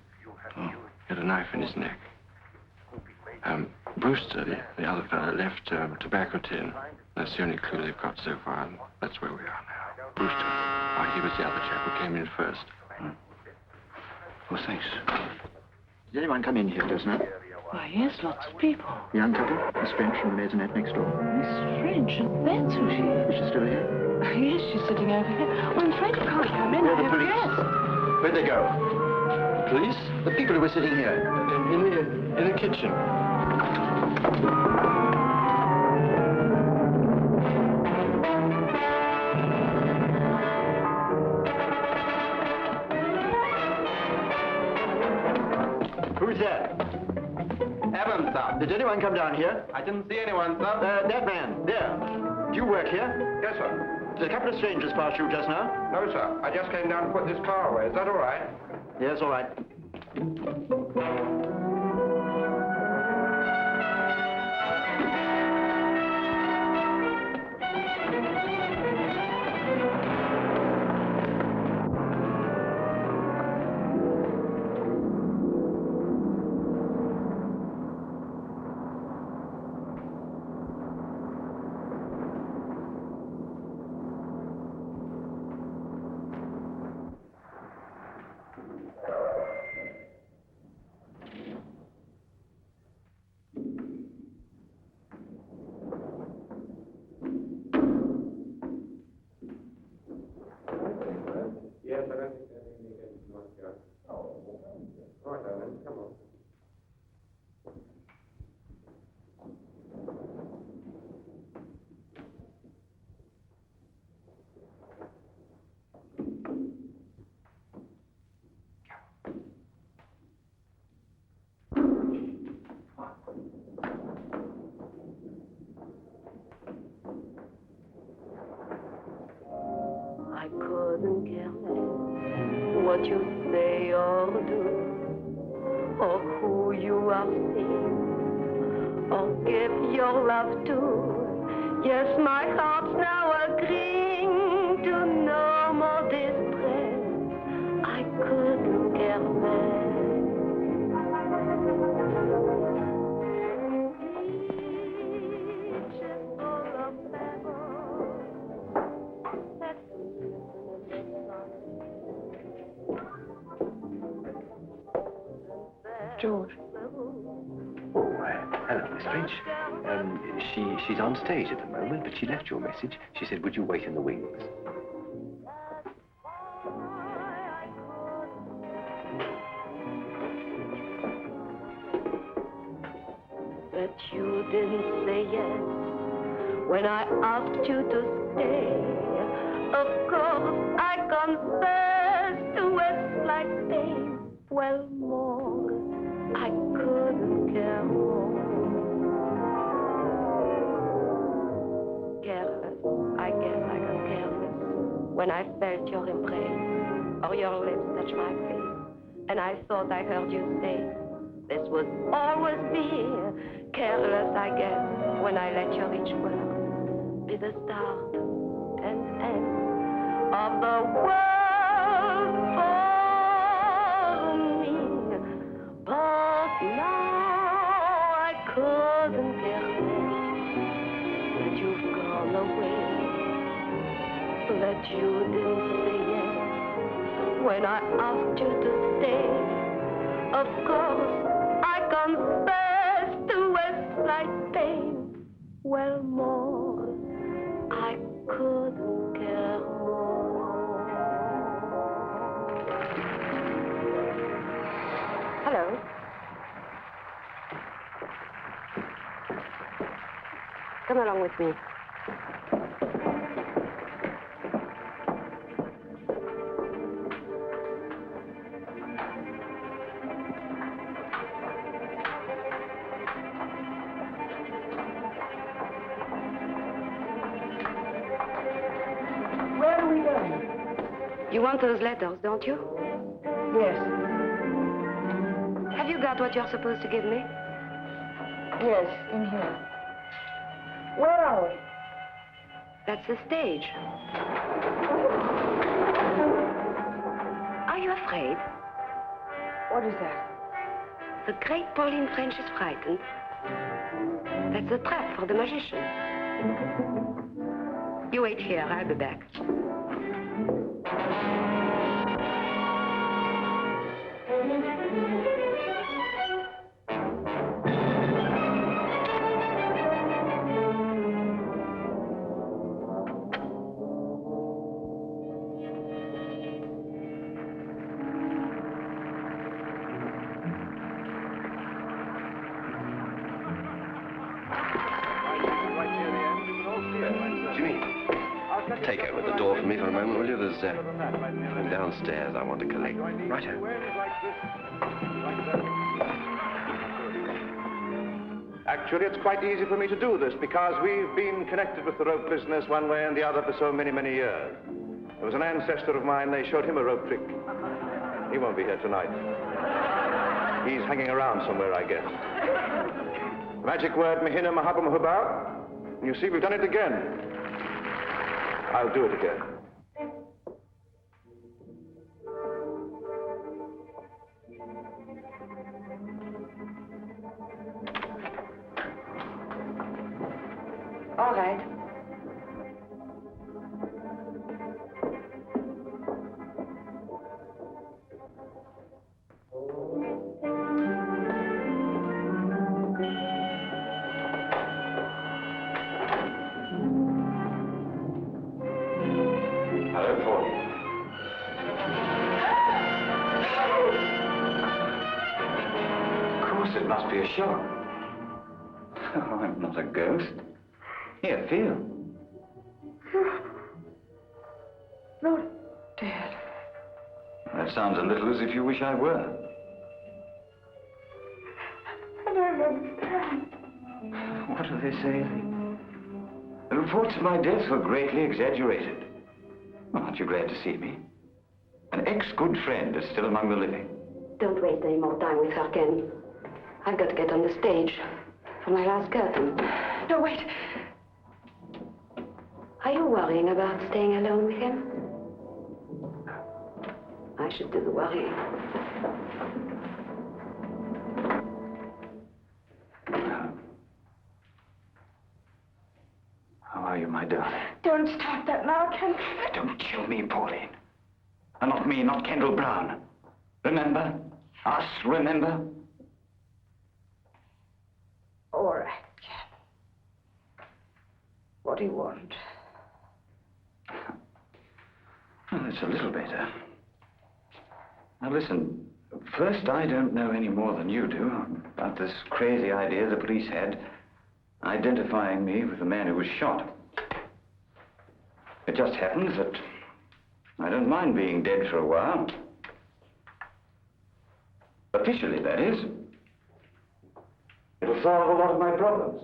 Oh. He had a knife in his neck. Brewster, the other fellow, left tobacco tin. That's the only clue they've got so far, and that's where we are now. Brewster. He was the other chap who came in first. Well, thanks. Did anyone come in here just now? Why, yes, lots of people. Young couple, Miss French and the maisonette next door. Miss French, that's who she is. Is she still here? Yes, she's sitting over here. Well, I'm afraid you can't come in. I have guests. Where'd they go? Police? The people who were sitting here. In the kitchen. Who's that? Evans, sir. Did anyone come down here? I didn't see anyone, sir. That man, there. Do you work here? Yes, sir. Did a couple of strangers pass you just now? No, sir. I just came down to put this car away. Is that all right? Yes, all right. I couldn't care less what you say or do, or who you are seeing, or give your love to. Yes, my heart's now agreeing to no more distress. I couldn't care less. George. Oh, hello, Miss French. She's on stage at the moment, but she left your message. She said, would you wait in the wings? But you didn't say yes when I asked you to stay. Of course, I confessed to a slight pain. Well, more, I couldn't care more. Careless, I guess I got careless when I felt your embrace or your lips touch my face, and I thought I heard you say, this would always be. Careless, I guess, when I let your each word be the start and end of the world for me. But now I couldn't care less that you've gone away, that you didn't say yes when I asked you to stay. Of course, I confessed to a slight pain. Well, more, I couldn't care more. Hello. Come along with me. Where are we going? You want those letters, don't you? Yes. Have you got what you're supposed to give me? Yes, in here. Where are we? That's the stage. Are you afraid? What is that? The great Pauline French is frightened. That's a trap for the magician. You wait here, I'll be back. Take over the door for me for a moment, will you? There's something downstairs I want to collect. Righto. Actually, it's quite easy for me to do this because we've been connected with the rope business one way and the other for so many, many years. There was an ancestor of mine, they showed him a rope trick. He won't be here tonight. He's hanging around somewhere, I guess. Magic word, Mahina Mahaba Mahaba. You see, we've done it again. I'll do it again. All right. Yes, it must be a shock. Oh, I'm not a ghost. Here, feel. Not dead. That sounds a little as if you wish I were. I don't understand. What do they say? The reports of my death were greatly exaggerated. Well, aren't you glad to see me? An ex-good friend is still among the living. Don't waste any more time with her, Ken. I've got to get on the stage for my last curtain. No, wait. Are you worrying about staying alone with him? I should do the worrying. How are you, my darling? Don't start that now, Ken. Don't kill me, Pauline. And not me, not Kendall Brown. Remember? Us, remember? All right, Ken. What do you want? Well, that's a little better. Now, listen. First, I don't know any more than you do about this crazy idea the police had identifying me with the man who was shot. It just happens that I don't mind being dead for a while. Officially, that is. It'll solve a lot of my problems.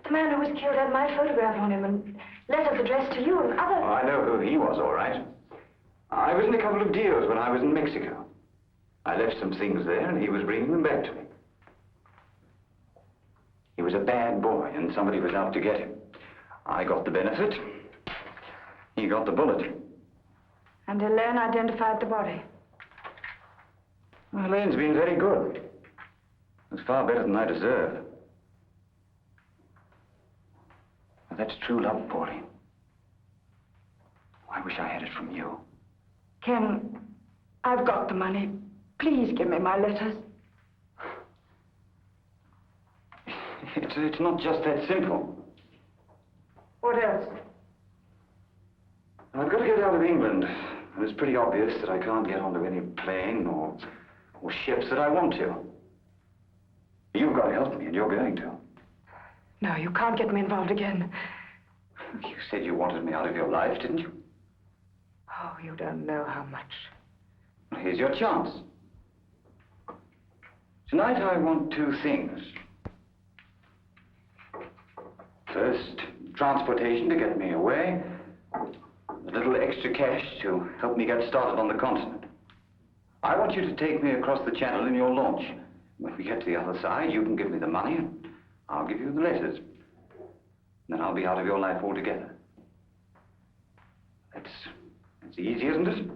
The man who was killed had my photograph on him and letters addressed to you and other... Oh, I know who he was, all right. I was in a couple of deals when I was in Mexico. I left some things there, and he was bringing them back to me. He was a bad boy, and somebody was out to get him. I got the benefit. He got the bullet. And Hélène identified the body. Well, Helene's been very good. It's far better than I deserve. But that's true love, Pauline. I wish I had it from you. Ken, I've got the money. Please give me my letters. It's not just that simple. What else? I've got to get out of England. And it's pretty obvious that I can't get onto any plane or ships that I want to. You've got to help me, and you're going to. No, you can't get me involved again. You said you wanted me out of your life, didn't you? Oh, you don't know how much. Well, here's your chance. Tonight I want two things. First, transportation to get me away. A little extra cash to help me get started on the continent. I want you to take me across the channel in your launch. When we get to the other side, you can give me the money, and I'll give you the letters. Then I'll be out of your life altogether. That's easy, isn't it?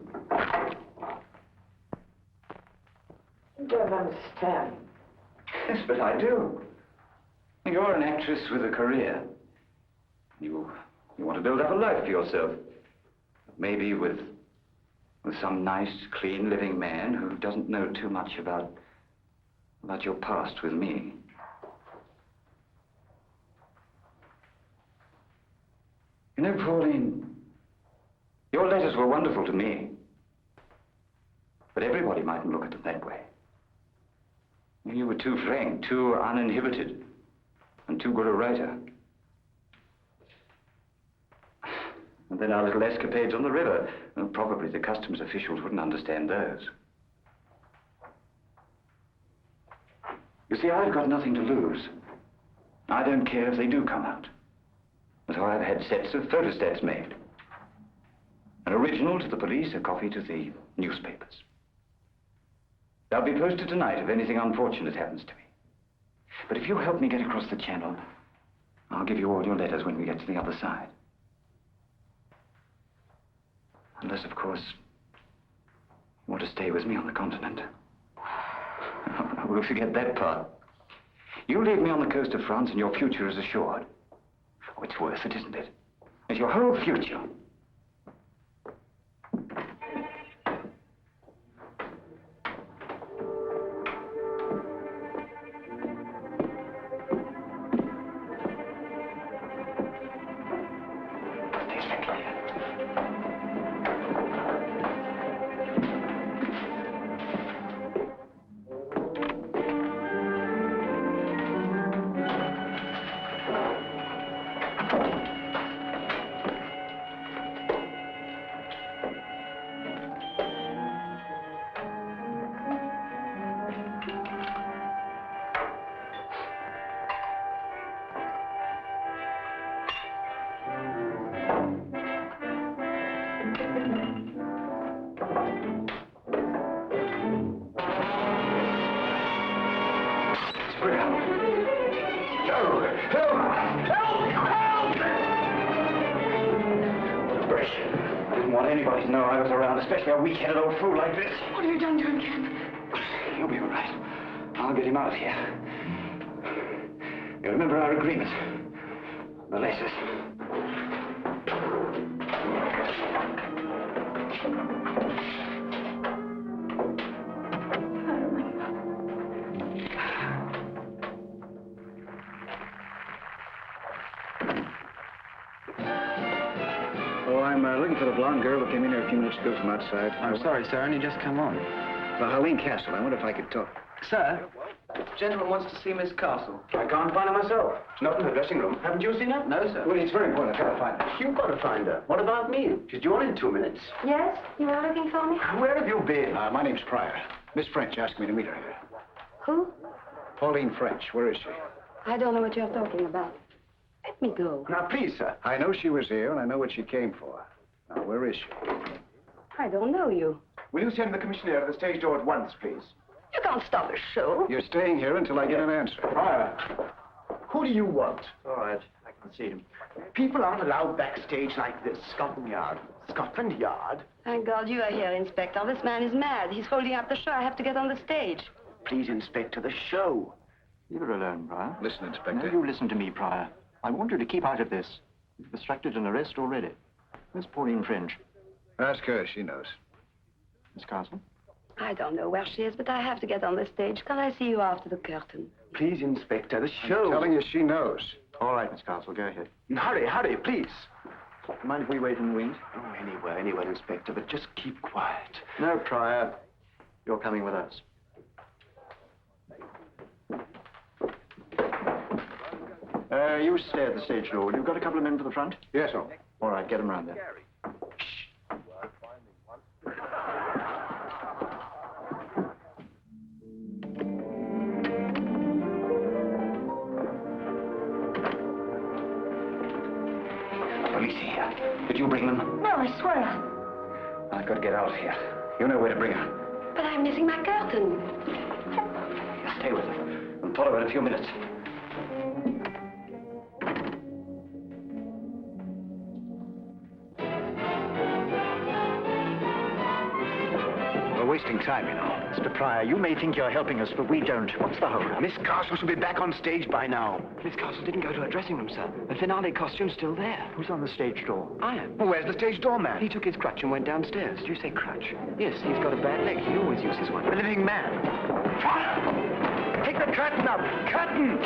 You don't understand. Yes, but I do. You're an actress with a career. You want to build up a life for yourself. Maybe with some nice, clean, living man who doesn't know too much about your past with me. You know, Pauline, your letters were wonderful to me. But everybody mightn't look at them that way. You were too frank, too uninhibited, and too good a writer. And then our little escapades on the river. Well, probably the customs officials wouldn't understand those. You see, I've got nothing to lose. I don't care if they do come out. So I've had sets of photostats made. An original to the police, a copy to the newspapers. They'll be posted tonight if anything unfortunate happens to me. But if you help me get across the channel, I'll give you all your letters when we get to the other side. Unless, of course, you want to stay with me on the continent. We'll forget that part. You leave me on the coast of France and your future is assured. Oh, it's worth it, isn't it? It's your whole future. want anybody to know I was around, especially a weak-headed old fool like this. What have you done to him, Ken? You'll be all right. I'll get him out of here. You remember our agreement? The letters. Oh, I'm looking for the blonde girl who came in here a few minutes ago from outside. I'm sorry, sir. Only just come on. Well, Helene Castle. I wonder if I could talk. Sir, gentleman wants to see Miss Castle. I can't find her myself. She's not in the dressing room. Haven't you seen her? No, sir. Well, it's very important. I've got to find her. You've got to find her. What about me? She's due on in 2 minutes. Yes? You were looking for me? Where have you been? My name's Pryor. Miss French asked me to meet her here. Who? Pauline French. Where is she? I don't know what you're talking about. Let me go. Now, please, sir. I know she was here, and I know what she came for. Now, where is she? I don't know you. Will you send the commissioner to the stage door at once, please? You can't stop a show. You're staying here until I get an answer. Pryor, who do you want? All right, I can see him. People aren't allowed backstage like this. Scotland Yard. Scotland Yard? Thank God you are here, Inspector. This man is mad. He's holding up the show. I have to get on the stage. Please, Inspector, the show. Leave her alone, Pryor. Listen, Inspector. Now, you listen to me, Pryor. I want you to keep out of this. You've obstructed an arrest already. Miss Pauline French. Ask her. She knows. Miss Castle? I don't know where she is, but I have to get on the stage. Can I see you after the curtain? Please, Inspector, the show. I'm telling you, she knows. All right, Miss Castle, go ahead. Hurry, hurry, please. Mind if we wait in the wings? Oh, anywhere, Inspector, but just keep quiet. No, Pryor. You're coming with us. You stay at the stage door. You've got a couple of men to the front? Yes, sir. All right, get them round there. Police here. Did you bring them? No, I swear. I've got to get out of here. You know where to bring her. But I'm missing my curtain. You stay with her. I'll follow her in a few minutes. We're wasting time, you know. Mr. Pryor, you may think you're helping us, but we don't. What's the hold-up? Miss Castle should be back on stage by now. Miss Castle didn't go to her dressing room, sir. The finale costume's still there. Who's on the stage door? I am. Well, where's the stage doorman? He took his crutch and went downstairs. Did you say crutch? Yes, he's got a bad leg. He always uses one. A living man. Fire! Take the curtain up! Curtain!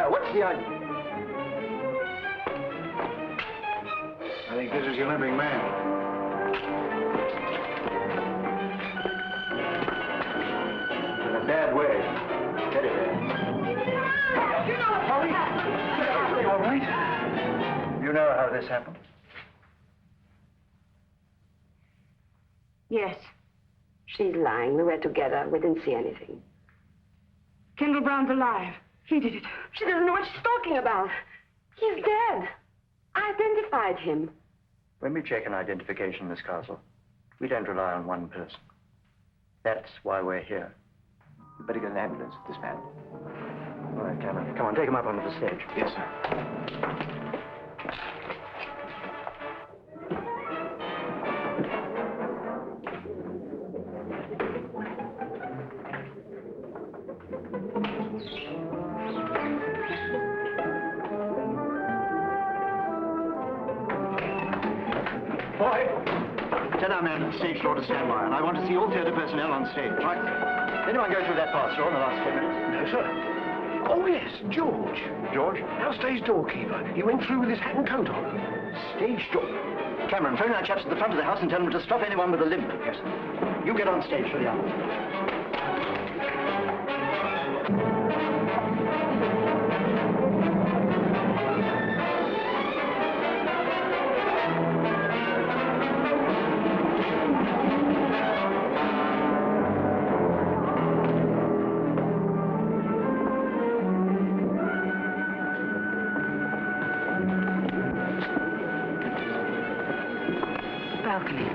What's the idea? I think this is your limping man. In a bad way. Steady there. You know what's going on. All right? You know how this happened? Yes. She's lying. We were together. We didn't see anything. Kendall Brown's alive. He did it. She doesn't know what she's talking about. He's dead. I identified him. When we check an identification, Miss Castle, we don't rely on one person. That's why we're here. You better get an ambulance for this man. All right, Cameron. Come on, take him up onto the stage. Yes, sir. Boy, tell our man at the stage door to stand by, and I want to see all theater personnel on stage. Right? Anyone go through that pass door in the last 10 minutes? No, sir. Oh, yes, George. George? Our stage doorkeeper. He went through with his hat and coat on. Stage door? Cameron, phone our chaps at the front of the house and tell them to stop anyone with a limp. Yes, sir. You get on stage for the hour. Balcony.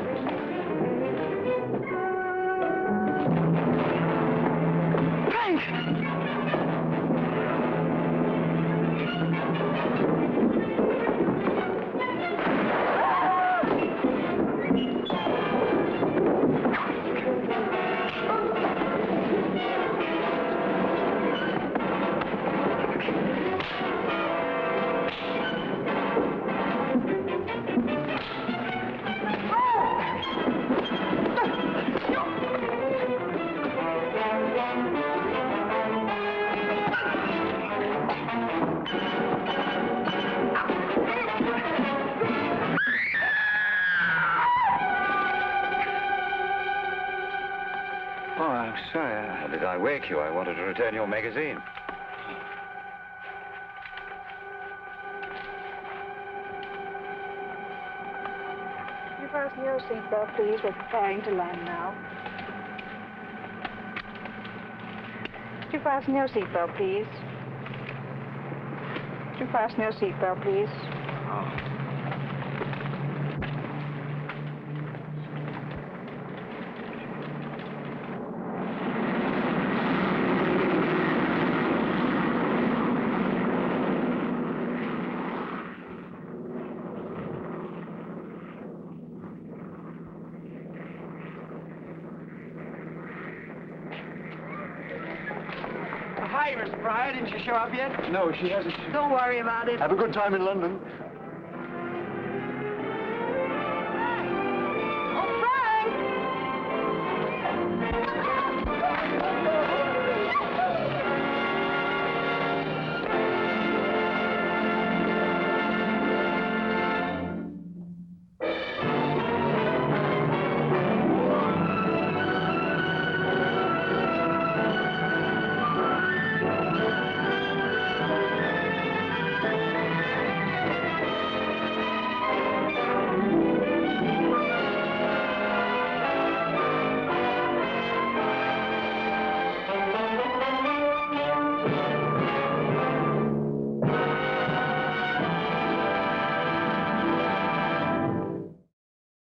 take you. I wanted to return your magazine. Could you fasten your seatbelt, please? We're preparing to land now. Could you fasten your seatbelt, please? Could you fasten your seatbelt, please? Hi, Miss Pryor. Didn't she show up yet? No, she hasn't. Don't worry about it. Have a good time in London.